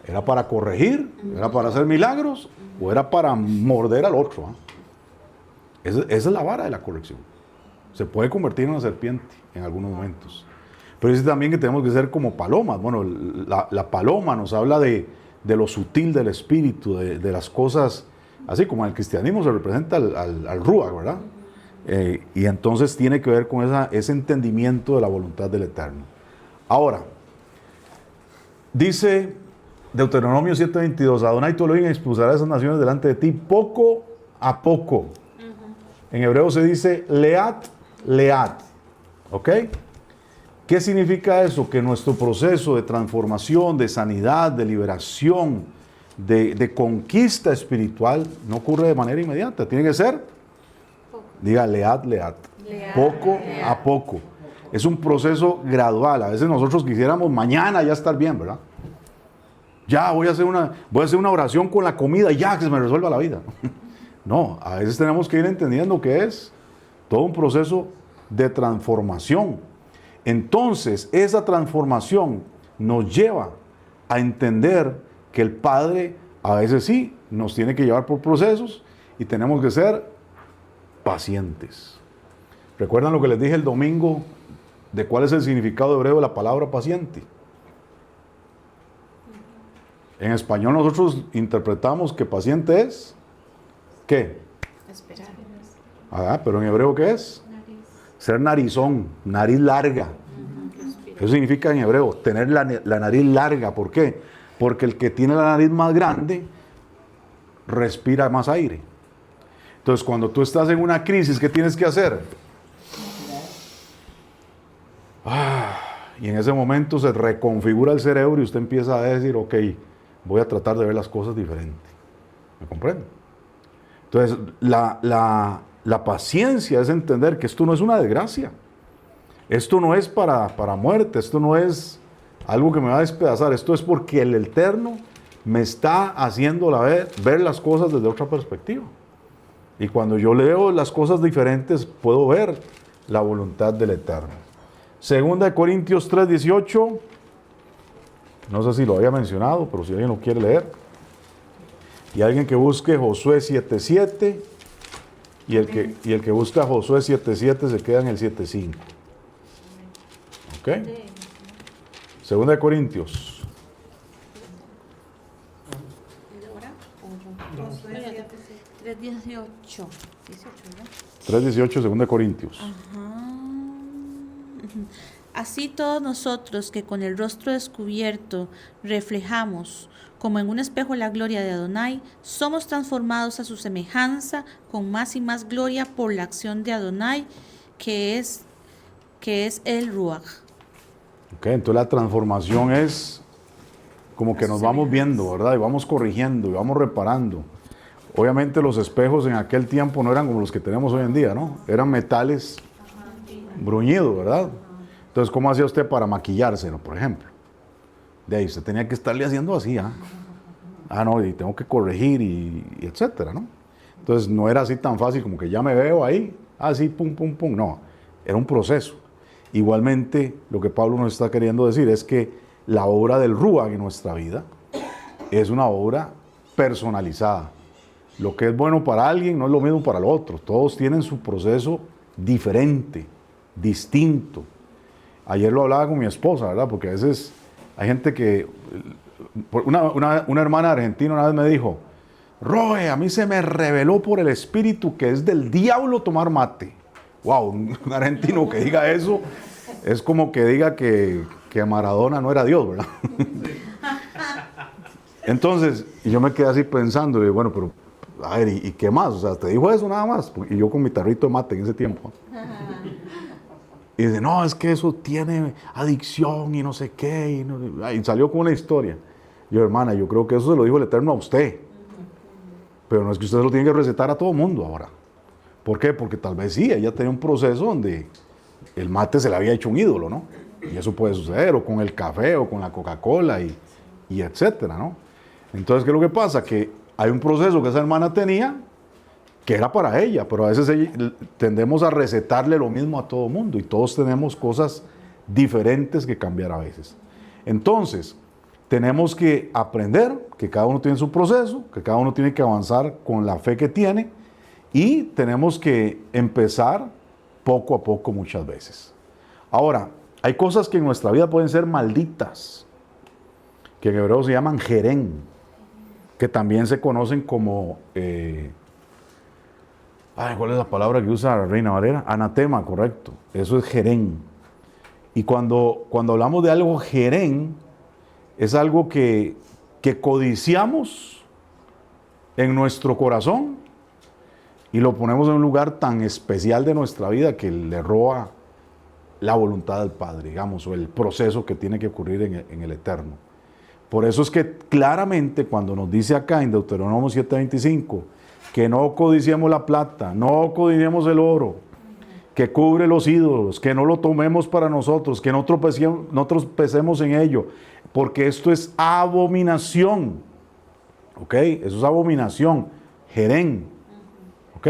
¿Era para corregir? ¿Era para hacer milagros? ¿O era para morder al otro? Esa es la vara de la corrección. Se puede convertir en una serpiente en algunos momentos. Pero dice también que tenemos que ser como palomas. Bueno, la paloma nos habla de lo sutil del espíritu, de las cosas, así como en el cristianismo se representa al Ruach, ¿verdad? Y entonces tiene que ver con ese entendimiento de la voluntad del Eterno. Ahora, dice Deuteronomio 7:22, Adonai tu Elohim expulsará a esas naciones delante de ti poco a poco. En hebreo se dice leat, leat. ¿Ok? ¿Qué significa eso? Que nuestro proceso de transformación, de sanidad, de liberación, de conquista espiritual no ocurre de manera inmediata. Tiene que ser, diga leat, leat. Poco a poco. Es un proceso gradual. A veces nosotros quisiéramos mañana ya estar bien, ¿verdad? Ya voy a hacer una oración con la comida y ya que se me resuelva la vida. No, a veces tenemos que ir entendiendo que es todo un proceso de transformación. Entonces, esa transformación nos lleva a entender que el Padre a veces sí nos tiene que llevar por procesos y tenemos que ser pacientes. ¿Recuerdan lo que les dije el domingo de cuál es el significado hebreo de la palabra paciente? En español nosotros interpretamos que paciente es ¿qué? Esperar. Ah, pero en hebreo ¿qué es? Ser narizón, nariz larga. Eso significa en hebreo, tener la nariz larga. ¿Por qué? Porque el que tiene la nariz más grande respira más aire. Entonces, cuando tú estás en una crisis, ¿qué tienes que hacer? Y en ese momento se reconfigura el cerebro y usted empieza a decir, ok, voy a tratar de ver las cosas diferente. ¿Me comprende? Entonces, la paciencia es entender que esto no es una desgracia. Esto no es para muerte, esto no es algo que me va a despedazar, esto es porque el Eterno me está haciendo ver las cosas desde otra perspectiva. Y cuando yo leo las cosas diferentes, puedo ver la voluntad del Eterno. Segunda de Corintios 3:18. No sé si lo había mencionado, pero si alguien lo quiere leer. Y alguien que busque Josué 7:7. Y el que busca Josué 7:7 se queda en el 7:5. ¿Ok? Segunda de Corintios. 3:18. 3:18, segunda de Corintios. Así todos nosotros que con el rostro descubierto reflejamos como en un espejo la gloria de Adonai, somos transformados a su semejanza con más y más gloria por la acción de Adonai, que es el Ruach. Ok, entonces la transformación es como que nos vamos viendo, ¿verdad? Y vamos corrigiendo y vamos reparando. Obviamente los espejos en aquel tiempo no eran como los que tenemos hoy en día, ¿no? Eran metales bruñidos, ¿verdad? Entonces, ¿cómo hacía usted para maquillárselo, por ejemplo? De ahí, usted tenía que estarle haciendo así, ¿ah? Ah, no, y tengo que corregir y etcétera, ¿no? Entonces, no era así tan fácil como que ya me veo ahí, así, pum, pum, pum. No, era un proceso. Igualmente, lo que Pablo nos está queriendo decir es que la obra del Ruach en nuestra vida es una obra personalizada. Lo que es bueno para alguien no es lo mismo para el otro. Todos tienen su proceso diferente, distinto. Ayer lo hablaba con mi esposa, ¿verdad? Porque a veces hay gente que... Una hermana argentina una vez me dijo, Roe, a mí se me reveló por el espíritu que es del diablo tomar mate. Wow, un argentino que diga eso es como que diga que Maradona no era Dios, ¿verdad? Entonces, y yo me quedé así pensando, y digo, bueno, pero, a ver, ¿y qué más? O sea, ¿te dijo eso nada más? Y yo con mi tarrito de mate en ese tiempo. Y dice, no, es que eso tiene adicción y no sé qué. Y salió con una historia. Yo, hermana, yo creo que eso se lo dijo el Eterno a usted. Pero no es que usted lo tiene que recetar a todo mundo ahora. ¿Por qué? Porque tal vez sí, ella tenía un proceso donde el mate se le había hecho un ídolo, ¿no? Y eso puede suceder, o con el café, o con la Coca-Cola, y etcétera, ¿no? Entonces, ¿qué es lo que pasa? Que hay un proceso que esa hermana tenía que era para ella, pero a veces tendemos a recetarle lo mismo a todo mundo y todos tenemos cosas diferentes que cambiar a veces. Entonces, tenemos que aprender que cada uno tiene su proceso, que cada uno tiene que avanzar con la fe que tiene y tenemos que empezar poco a poco muchas veces. Ahora, hay cosas que en nuestra vida pueden ser malditas, que en hebreo se llaman jerén, que también se conocen como... ¿cuál es la palabra que usa la Reina Valera? Anatema, correcto. Eso es jerén. Y cuando hablamos de algo jerén, es algo que codiciamos en nuestro corazón y lo ponemos en un lugar tan especial de nuestra vida que le roba la voluntad del Padre, digamos, o el proceso que tiene que ocurrir en el Eterno. Por eso es que claramente cuando nos dice acá en Deuteronomio 7:25, que no codiciemos la plata, no codiciemos el oro, que cubre los ídolos, que no lo tomemos para nosotros, que no tropecemos en ello, porque esto es abominación, ¿ok? Eso es abominación, jerén, ¿ok?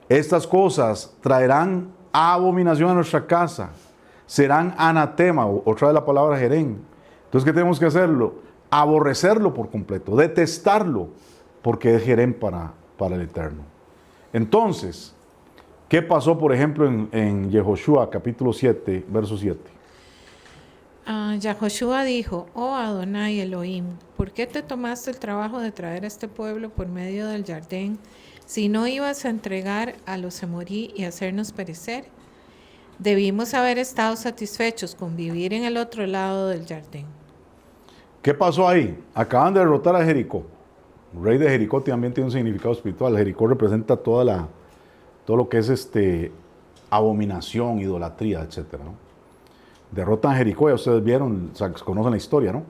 Estas cosas traerán abominación a nuestra casa, serán anatema, otra de la palabra jerén. Entonces, ¿qué tenemos que hacerlo? Aborrecerlo por completo, detestarlo, porque es jerén para el Eterno. Entonces, ¿qué pasó, por ejemplo, en Yehoshua, capítulo 7, verso 7? Yahoshua dijo, oh Adonai Elohim, ¿por qué te tomaste el trabajo de traer a este pueblo por medio del Jardín, si no ibas a entregar a los Emorí y hacernos perecer? Debimos haber estado satisfechos con vivir en el otro lado del Jardín. ¿Qué pasó ahí? Acaban de derrotar a Jericó. El rey de Jericó también tiene un significado espiritual. Jericó representa todo lo que es abominación, idolatría, etc., ¿no? Derrotan a Jericó, ya ustedes vieron, o sea, conocen la historia, ¿no?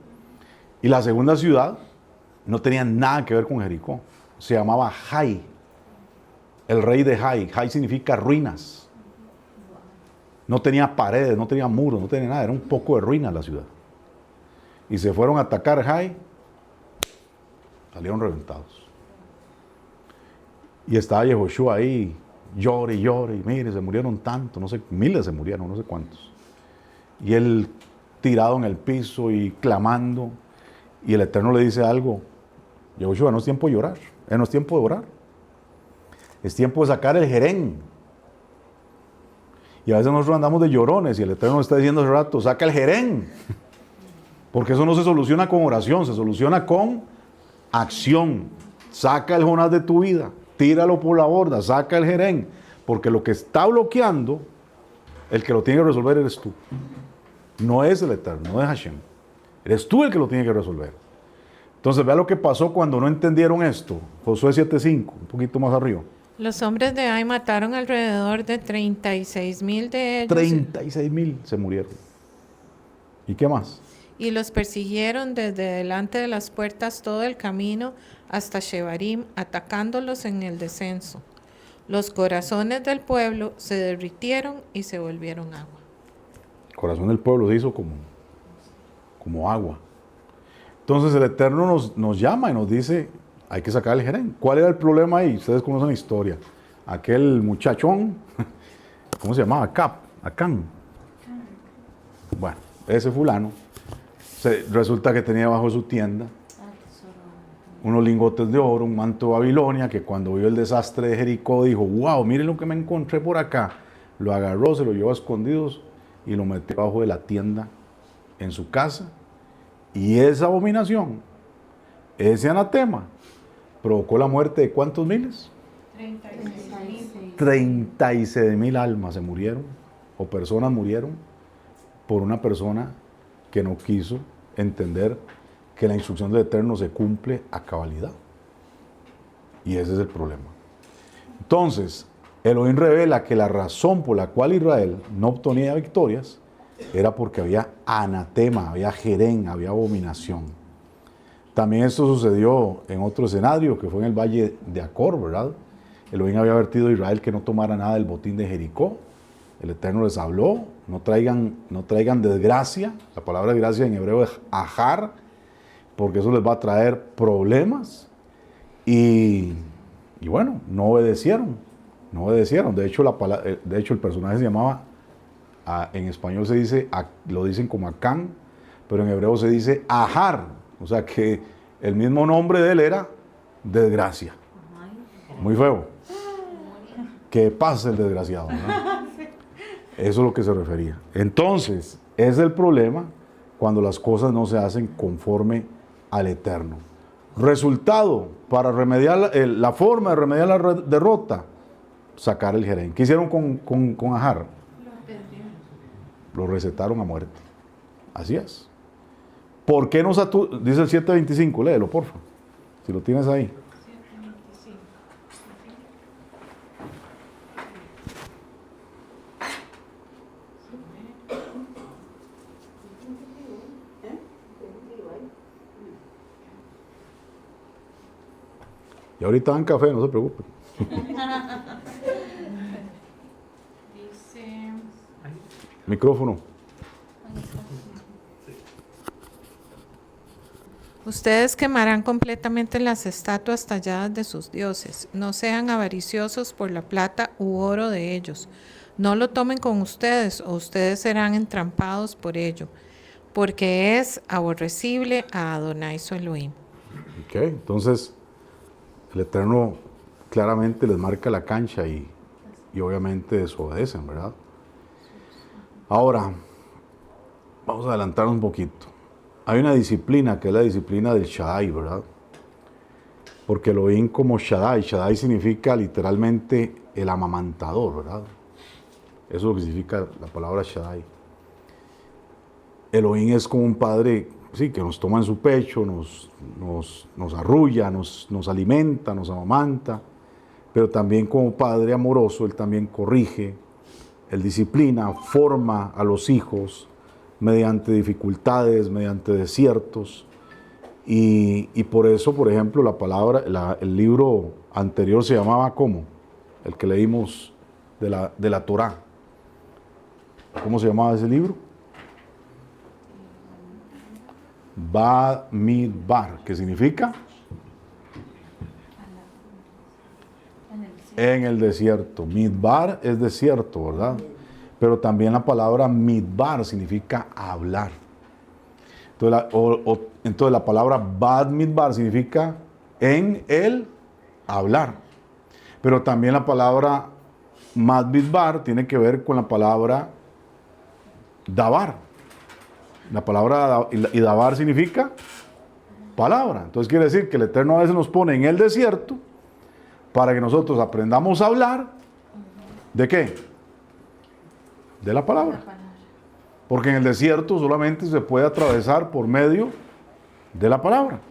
Y la segunda ciudad no tenía nada que ver con Jericó. Se llamaba Jai. El rey de Jai. Jai significa ruinas. No tenía paredes, no tenía muros, no tenía nada. Era un poco de ruinas la ciudad. Y se fueron a atacar Jai. Salieron reventados. Y estaba Yehoshua ahí llore y llore, y mire, se murieron tantos, no sé, miles se murieron, no sé cuántos. Y él tirado en el piso y clamando, y el Eterno le dice algo: Yahushua, no es tiempo de llorar, no es tiempo de orar, es tiempo de sacar el jerén. Y a veces nosotros andamos de llorones, y el Eterno nos está diciendo hace rato: saca el jerén, porque eso no se soluciona con oración, se soluciona con acción. Saca el Jonás de tu vida, tíralo por la borda, saca el jerén, porque lo que está bloqueando, el que lo tiene que resolver eres tú. No es el Eterno, no es Hashem. Eres tú el que lo tiene que resolver. Entonces, vea lo que pasó cuando no entendieron esto. Josué 7:5, un poquito más arriba. Los hombres de Ai mataron alrededor de 36,000 de ellos 36,000 se murieron. ¿Y qué más? y los persiguieron desde delante de las puertas todo el camino hasta Shebarim, atacándolos en el descenso. Los corazones del pueblo se derritieron y se volvieron agua. El corazón del pueblo se hizo como agua. Entonces el Eterno nos llama y nos dice: hay que sacar el jerén. ¿Cuál era el problema ahí? Ustedes conocen la historia. Aquel muchachón, ¿cómo se llamaba? Acán. Bueno, ese fulano, resulta que tenía bajo su tienda unos lingotes de oro, un manto de Babilonia, que cuando vio el desastre de Jericó dijo: wow, miren lo que me encontré por acá. Lo agarró, se lo llevó a escondidos y lo metió abajo de la tienda en su casa. Y esa abominación, ese anatema, provocó la muerte de ¿cuántos miles? 36,000 almas se murieron, o personas murieron, por una persona que no quiso entender que la instrucción del Eterno se cumple a cabalidad. Y ese es el problema. Entonces, Elohim revela que la razón por la cual Israel no obtenía victorias era porque había anatema, había jerén, había abominación. También esto sucedió en otro escenario, que fue en el valle de Acor, ¿verdad? Elohim había advertido a Israel que no tomara nada del botín de Jericó. El Eterno les habló: no traigan desgracia. La palabra desgracia en hebreo es ajar, porque eso les va a traer problemas. Y bueno, no obedecieron. De hecho, el personaje se llamaba, en español se dice, lo dicen como Acán, pero en hebreo se dice ajar. O sea que el mismo nombre de él era desgracia. Muy feo. Que pase el desgraciado, ¿no? Eso es lo que se refería. Entonces, es el problema cuando las cosas no se hacen conforme al Eterno. Resultado, para remediar, la forma de remediar la derrota: sacar el jerén. ¿Qué hicieron con Ajar? Lo recetaron a muerte. Así es. ¿Por qué no dice el 7:25? Léelo, porfa, si lo tienes ahí. Y ahorita dan café, no se preocupen. Dice... Micrófono. Ustedes quemarán completamente las estatuas talladas de sus dioses. No sean avariciosos por la plata u oro de ellos. No lo tomen con ustedes, o ustedes serán entrampados por ello, porque es aborrecible a Adonai su Elohim. Ok, entonces el Eterno claramente les marca la cancha y obviamente desobedecen, ¿verdad? Ahora, vamos a adelantarnos un poquito. Hay una disciplina que es la disciplina del Shaddai, ¿verdad? Porque Elohim como Shaddai. Shaddai significa literalmente el amamantador, ¿verdad? Eso es lo que significa la palabra Shaddai. Elohim es como un padre, sí, que nos toma en su pecho, nos arrulla, nos alimenta, nos amamanta, pero también como padre amoroso, él también corrige, él disciplina, forma a los hijos mediante dificultades, mediante desiertos. Y por eso, por ejemplo, el libro anterior se llamaba ¿cómo? El que leímos de la Torá. ¿Cómo se llamaba ese libro? Bamidbar, que significa En el desierto. Midbar es desierto, ¿verdad? Pero también la palabra midbar significa hablar. Entonces la palabra bad midbar significa en el hablar. Pero también la palabra mad midbar tiene que ver con la palabra dabar. La palabra y dabar significa palabra. Entonces quiere decir que el Eterno a veces nos pone en el desierto para que nosotros aprendamos a hablar. ¿De qué? De la palabra. Porque en el desierto solamente se puede atravesar por medio de la palabra.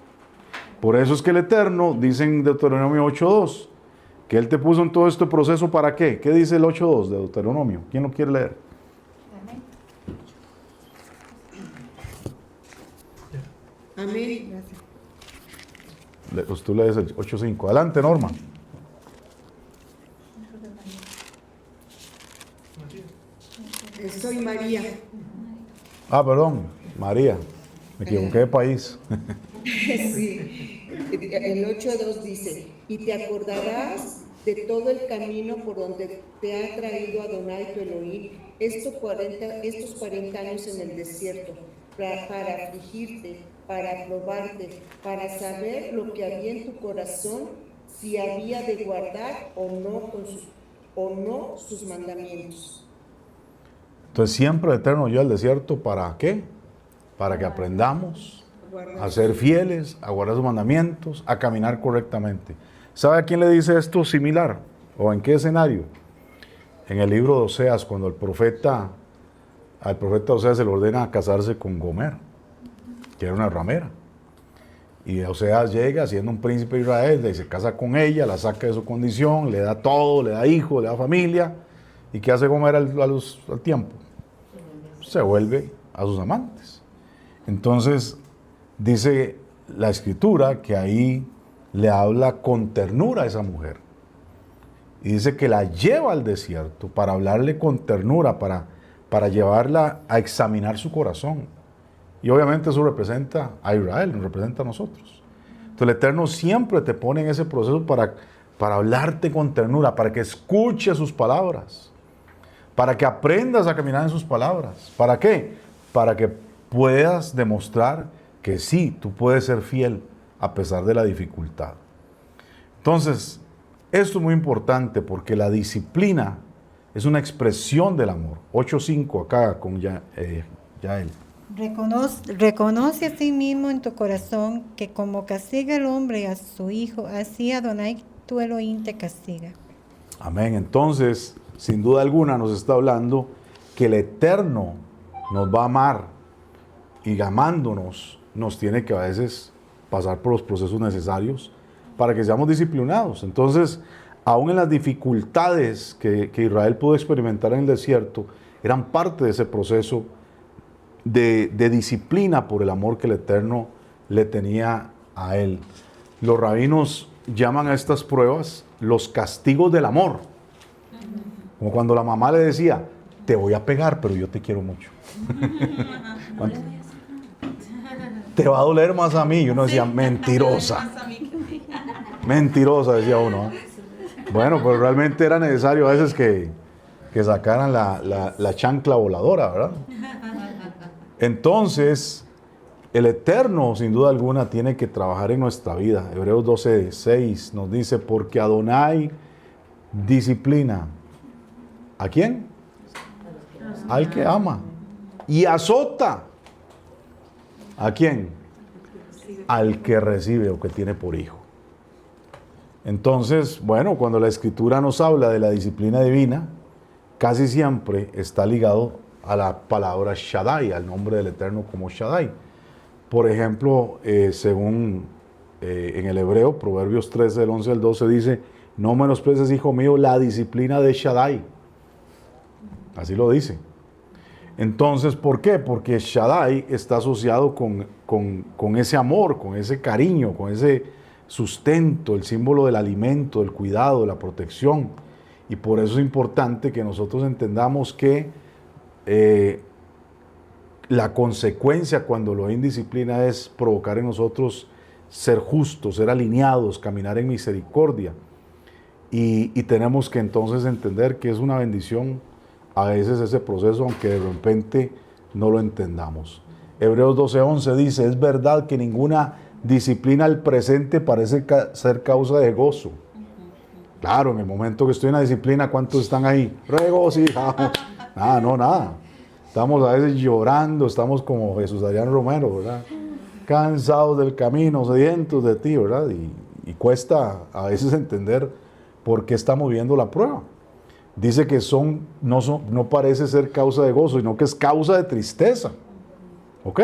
Por eso es que el Eterno, dice en Deuteronomio 8.2, que Él te puso en todo este proceso ¿para qué? ¿Qué dice el 8.2 de Deuteronomio? ¿Quién lo quiere leer? Amén. Pues tú lees el 8.5. Adelante, Norma. Soy María. Ah, perdón, María. Me equivoqué de país. Sí. El 8.2 dice, y te acordarás de todo el camino por donde te ha traído Adonai tu Elohim estos 40 años en el desierto, para afligirte, para probarte, para saber lo que había en tu corazón, si había de guardar o no sus mandamientos. Entonces siempre el Eterno lleva al desierto ¿para qué? Para que aprendamos a ser fieles, a guardar sus mandamientos, a caminar correctamente. ¿Sabe a quién le dice esto similar? ¿O en qué escenario? En el libro de Oseas, cuando al profeta Oseas se le ordena casarse con Gomer, que era una ramera. Y Oseas llega siendo un príncipe de Israel, y se casa con ella, la saca de su condición, le da todo, le da hijos, le da familia. ¿Y qué hace Gomer al tiempo? Se vuelve a sus amantes. Entonces, dice la Escritura que ahí le habla con ternura a esa mujer. Y dice que la lleva al desierto para hablarle con ternura, para llevarla a examinar su corazón. Y obviamente eso representa a Israel, nos representa a nosotros. Entonces el Eterno siempre te pone en ese proceso para hablarte con ternura, para que escuches sus palabras, para que aprendas a caminar en sus palabras. ¿Para qué? Para que puedas demostrar que sí, tú puedes ser fiel a pesar de la dificultad. Entonces, esto es muy importante porque la disciplina es una expresión del amor. 8.5 acá con Yael. Reconoce a sí mismo en tu corazón que como castiga el hombre a su hijo, así Adonai tu Elohim te castiga. Amén. Entonces, sin duda alguna nos está hablando que el Eterno nos va a amar y amándonos nos tiene que a veces pasar por los procesos necesarios para que seamos disciplinados. Entonces, aún en las dificultades que Israel pudo experimentar en el desierto, eran parte de ese proceso de disciplina por el amor que el Eterno le tenía a él. Los rabinos llaman a estas pruebas los castigos del amor. Como cuando la mamá le decía, te voy a pegar, pero yo te quiero mucho. Te va a doler más a mí. Y uno decía, mentirosa. Mentirosa, decía uno. Bueno, pero realmente era necesario a veces que sacaran la chancla voladora, ¿verdad? Entonces, el Eterno, sin duda alguna, tiene que trabajar en nuestra vida. Hebreos 12:6 nos dice, porque Adonai disciplina. ¿A quién? Al que ama. Y azota. ¿A quién? Al que recibe o que tiene por hijo. Entonces, bueno, cuando la Escritura nos habla de la disciplina divina, casi siempre está ligado a la palabra Shaddai, al nombre del Eterno como Shaddai. Por ejemplo, según en el hebreo, Proverbios 13, del 11 al 12, dice, no menosprecies, hijo mío, la disciplina de Shaddai. Así lo dice. Entonces, ¿por qué? Porque Shaddai está asociado con ese amor, con ese cariño, con ese sustento, el símbolo del alimento, del cuidado, de la protección. Y por eso es importante que nosotros entendamos que la consecuencia cuando lo indisciplina es provocar en nosotros ser justos, ser alineados, caminar en misericordia. y tenemos que entonces entender que es una bendición a veces ese proceso, aunque de repente no lo entendamos. Hebreos 12:11 dice, es verdad que ninguna disciplina al presente parece ser causa de gozo. Claro, en el momento que estoy en la disciplina, ¿cuántos están ahí? Regocijados. Nada. Estamos a veces llorando, estamos como Jesús Adrián Romero, ¿verdad? Cansados del camino, sedientos de ti, ¿verdad? Y cuesta a veces entender por qué estamos viviendo la prueba. Dice que no parece ser causa de gozo, sino que es causa de tristeza. ¿Ok?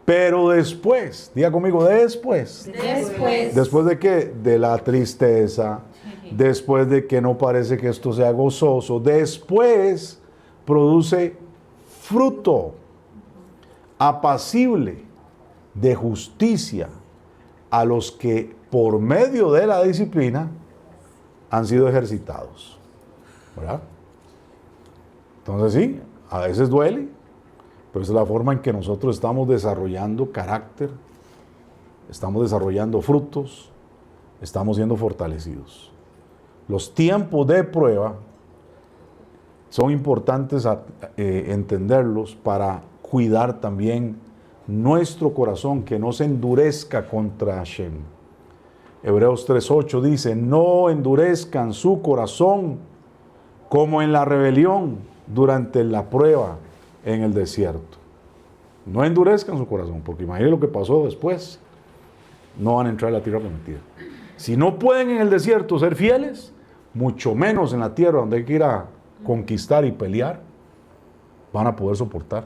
Pero después, diga conmigo, después. ¿Después de qué? De la tristeza, después de que no parece que esto sea gozoso, después produce fruto apacible de justicia a los que por medio de la disciplina han sido ejercitados. ¿Verdad? Entonces sí, a veces duele, pero es la forma en que nosotros estamos desarrollando carácter, estamos desarrollando frutos, estamos siendo fortalecidos. Los tiempos de prueba son importantes entenderlos para cuidar también nuestro corazón, que no se endurezca contra Hashem. Hebreos 3:8 dice, no endurezcan su corazón como en la rebelión durante la prueba en el desierto. No endurezcan su corazón, porque imagínense lo que pasó después. No van a entrar a la tierra prometida. Si no pueden en el desierto ser fieles, mucho menos en la tierra donde hay que ir a conquistar y pelear, van a poder soportar.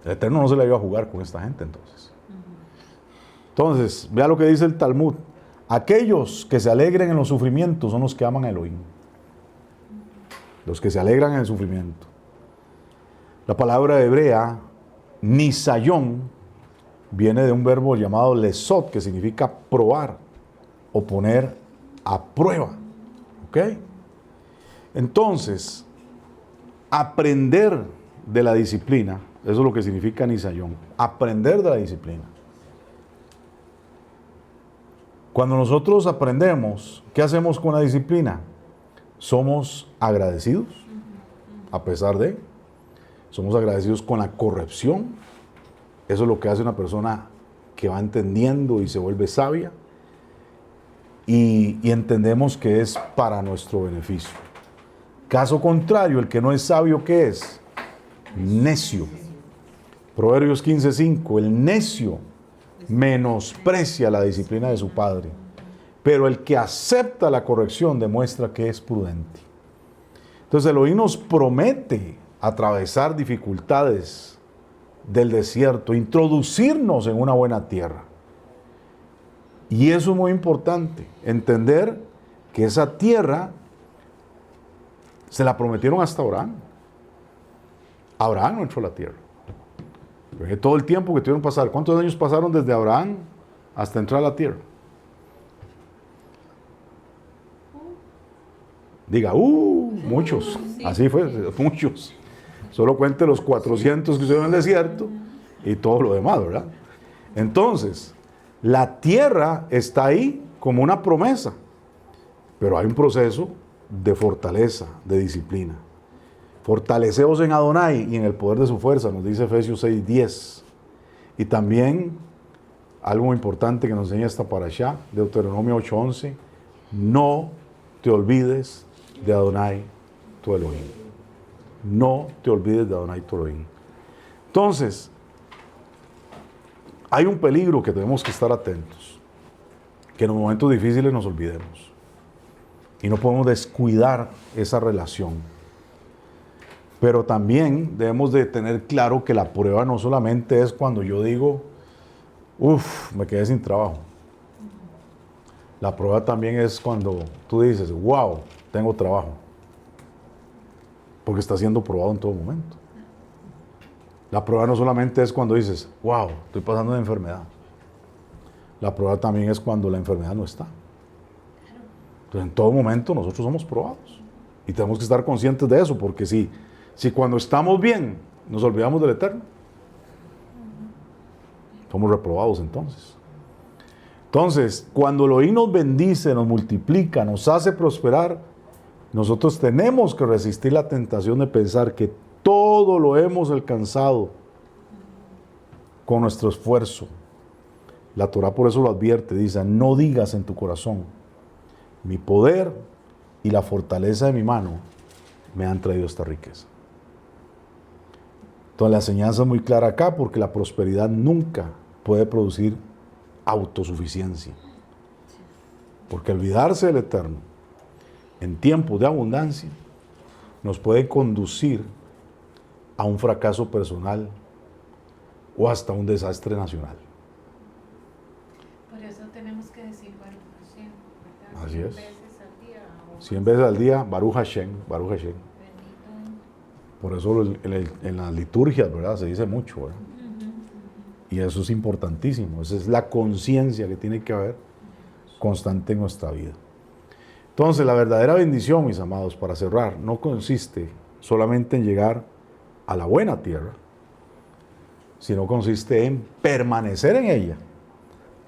El Eterno no se le iba a jugar con esta gente entonces. Entonces, vea lo que dice el Talmud. Aquellos que se alegren en los sufrimientos son los que aman a Elohim. Los que se alegran en el sufrimiento. La palabra hebrea, nisayón, viene de un verbo llamado lesot, que significa probar o poner a prueba. ¿Ok? Entonces, aprender de la disciplina, eso es lo que significa nisayón, aprender de la disciplina. Cuando nosotros aprendemos, ¿qué hacemos con la disciplina? Somos agradecidos, a pesar de, somos agradecidos con la corrección. Eso es lo que hace una persona que va entendiendo y se vuelve sabia. Y entendemos que es para nuestro beneficio. Caso contrario, el que no es sabio, ¿qué es? Necio. Proverbios 15:5, el necio menosprecia la disciplina de su padre, pero el que acepta la corrección demuestra que es prudente. Entonces Elohim nos promete atravesar dificultades del desierto, introducirnos en una buena tierra. Y eso es muy importante, entender que esa tierra se la prometieron hasta Abraham. Abraham no entró a la tierra. Porque todo el tiempo que tuvieron que pasar, ¿cuántos años pasaron desde Abraham hasta entrar a la tierra? Diga, muchos. Así fue, muchos. Solo cuente los 400 que estuvieron en el desierto y todo lo demás, ¿verdad? Entonces, la tierra está ahí como una promesa, pero hay un proceso de fortaleza, de disciplina. Fortaleceos en Adonai y en el poder de su fuerza, nos dice Efesios 6:10. Y también, algo muy importante que nos enseña esta parashá, Deuteronomio 8:11, no te olvides de Adonai tu Elohim. No te olvides de Adonai tu Elohim. Entonces, hay un peligro que tenemos que estar atentos, que en los momentos difíciles nos olvidemos. Y no podemos descuidar esa relación. Pero también debemos de tener claro que la prueba no solamente es cuando yo digo, me quedé sin trabajo. La prueba también es cuando tú dices, wow, tengo trabajo. Porque está siendo probado en todo momento. La prueba no solamente es cuando dices, wow, estoy pasando una enfermedad. La prueba también es cuando la enfermedad no está. Entonces, en todo momento nosotros somos probados. Y tenemos que estar conscientes de eso, porque si cuando estamos bien nos olvidamos del Eterno, somos reprobados entonces. Entonces, cuando Elohim nos bendice, nos multiplica, nos hace prosperar, nosotros tenemos que resistir la tentación de pensar que todo lo hemos alcanzado con nuestro esfuerzo. La Torah por eso lo advierte, dice, no digas en tu corazón, mi poder y la fortaleza de mi mano me han traído esta riqueza. Entonces la enseñanza es muy clara acá, porque la prosperidad nunca puede producir autosuficiencia. Porque olvidarse del Eterno en tiempos de abundancia nos puede conducir a un fracaso personal o hasta un desastre nacional. Por eso tenemos que decir Baruch Hashem, ¿verdad? Así es. 100 veces al día. 100 veces al día, Baruch Hashem, Baruch Hashem. Bendito. Por eso en las liturgias, ¿verdad? Se dice mucho, ¿verdad? Y eso es importantísimo. Esa es la conciencia que tiene que haber constante en nuestra vida. Entonces, la verdadera bendición, mis amados, para cerrar, no consiste solamente en llegar a la buena tierra, sino consiste en permanecer en ella,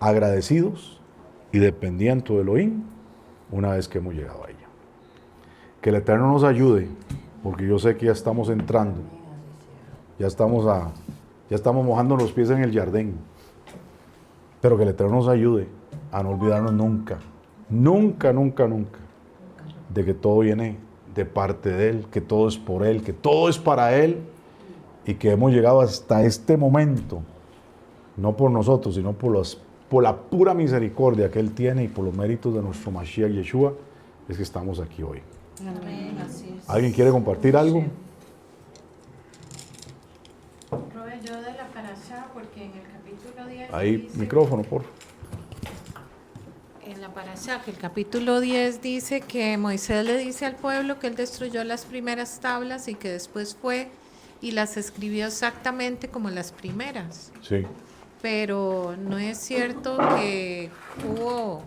agradecidos y dependiendo de Elohim, una vez que hemos llegado a ella. Que el Eterno nos ayude, porque yo sé que ya estamos entrando, ya estamos mojando los pies en el jardín, pero que el Eterno nos ayude a no olvidarnos nunca, nunca, nunca, nunca, de que todo viene de parte de Él, que todo es por Él, que todo es para Él, y que hemos llegado hasta este momento, no por nosotros, sino por la pura misericordia que Él tiene y por los méritos de nuestro Mashiach Yeshua, es que estamos aquí hoy. Amén, así es. ¿Alguien quiere compartir algo? Robé yo de la parashá, porque en el capítulo 10 Ahí, dice, micrófono, por favor. en la parashá, que el capítulo 10 dice que Moisés le dice al pueblo que él destruyó las primeras tablas y que después fue y las escribió exactamente como las primeras. Sí. Pero no es cierto que hubo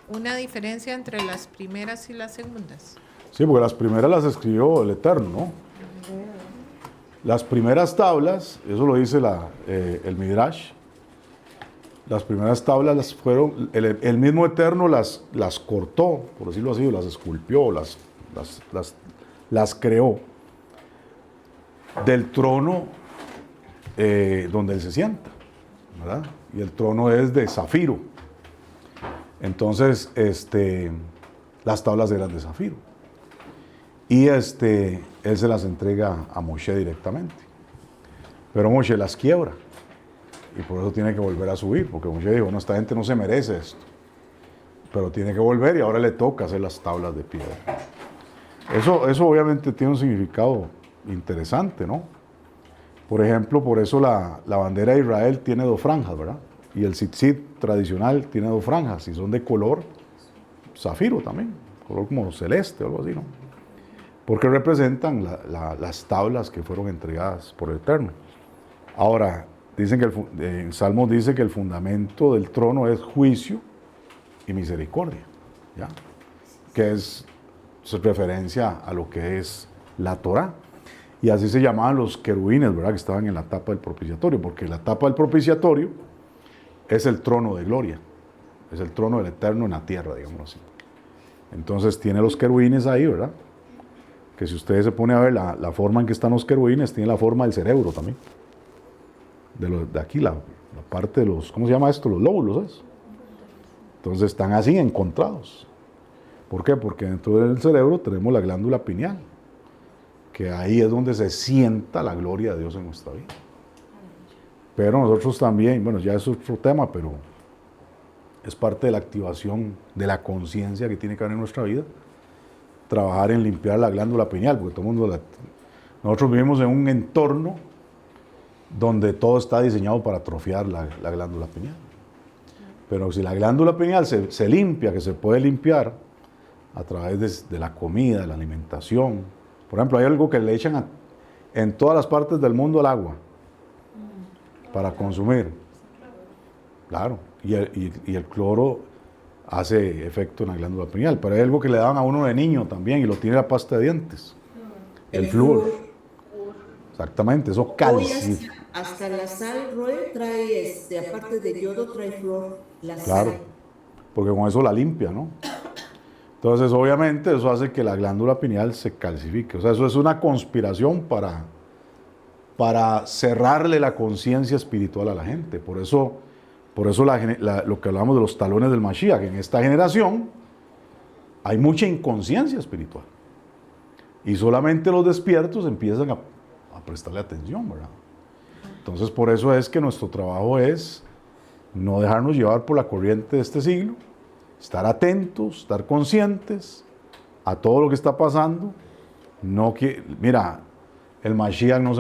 una diferencia entre las primeras y las segundas. Sí, porque las primeras las escribió el Eterno, ¿no? Las primeras tablas, eso lo dice el Midrash, las primeras tablas fueron, el mismo Eterno las cortó, por decirlo así, las esculpió, las creó del trono donde Él se sienta, ¿verdad? Y el trono es de zafiro. Entonces, las tablas eran de zafiro. Y Él se las entrega a Moshe directamente. Pero Moshe las quiebra. Y por eso tiene que volver a subir, porque Moshe dijo, no, esta gente no se merece esto. Pero tiene que volver y ahora le toca hacer las tablas de piedra. Eso obviamente tiene un significado interesante, ¿no? Por ejemplo, por eso la bandera de Israel tiene 2 franjas, ¿verdad? Y el tzitzit tradicional tiene 2 franjas, y son de color zafiro también, color como celeste o algo así, ¿no? Porque representan las tablas que fueron entregadas por el Eterno. Ahora, dicen que en Salmos dice que el fundamento del trono es juicio y misericordia, ¿ya? Que es referencia a lo que es la Torá. Y así se llamaban los querubines, ¿verdad? Que estaban en la tapa del propiciatorio, porque la tapa del propiciatorio es el trono de gloria, es el trono del Eterno en la tierra, digamos así. Entonces tiene los querubines ahí, ¿verdad? Que si ustedes se ponen a ver la forma en que están los querubines, tiene la forma del cerebro también. De aquí, la parte de los, ¿cómo se llama esto? Los lóbulos, ¿es? Entonces están así encontrados. ¿Por qué? Porque dentro del cerebro tenemos la glándula pineal, que ahí es donde se sienta la gloria de Dios en nuestra vida. Pero nosotros también, bueno, ya es otro tema, pero es parte de la activación de la conciencia que tiene que haber en nuestra vida, trabajar en limpiar la glándula pineal, porque todo el mundo, nosotros vivimos en un entorno donde todo está diseñado para atrofiar la glándula pineal. Pero si la glándula pineal se limpia, que se puede limpiar a través de la comida, de la alimentación. Por ejemplo, hay algo que le echan en todas las partes del mundo al agua para consumir. Claro, y el cloro hace efecto en la glándula pineal, pero hay algo que le daban a uno de niño también y lo tiene la pasta de dientes. El flúor. Exactamente, eso calcifica. Hasta la sal, Roy, trae, aparte de yodo, trae flúor. La Claro, sal. porque con eso la limpia, ¿no? Entonces, obviamente, eso hace que la glándula pineal se calcifique. O sea, eso es una conspiración para cerrarle la conciencia espiritual a la gente. Por eso lo que hablamos de los talones del Mashiach, en esta generación hay mucha inconsciencia espiritual. Y solamente los despiertos empiezan a prestarle atención, ¿verdad? Entonces, por eso es que nuestro trabajo es no dejarnos llevar por la corriente de este siglo, estar atentos, estar conscientes a todo lo que está pasando. Mira, el Mashiach no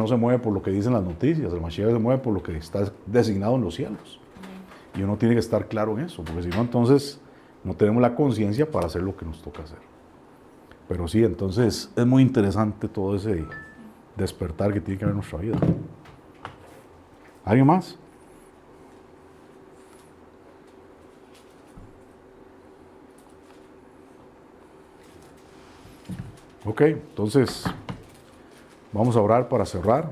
se mueve por lo que dicen las noticias, el Mashiach se mueve por lo que está designado en los cielos. Y uno tiene que estar claro en eso, porque si no, entonces no tenemos la conciencia para hacer lo que nos toca hacer. Pero sí, entonces es muy interesante todo ese despertar que tiene que haber en nuestra vida. ¿Alguien más? Ok, entonces vamos a orar para cerrar.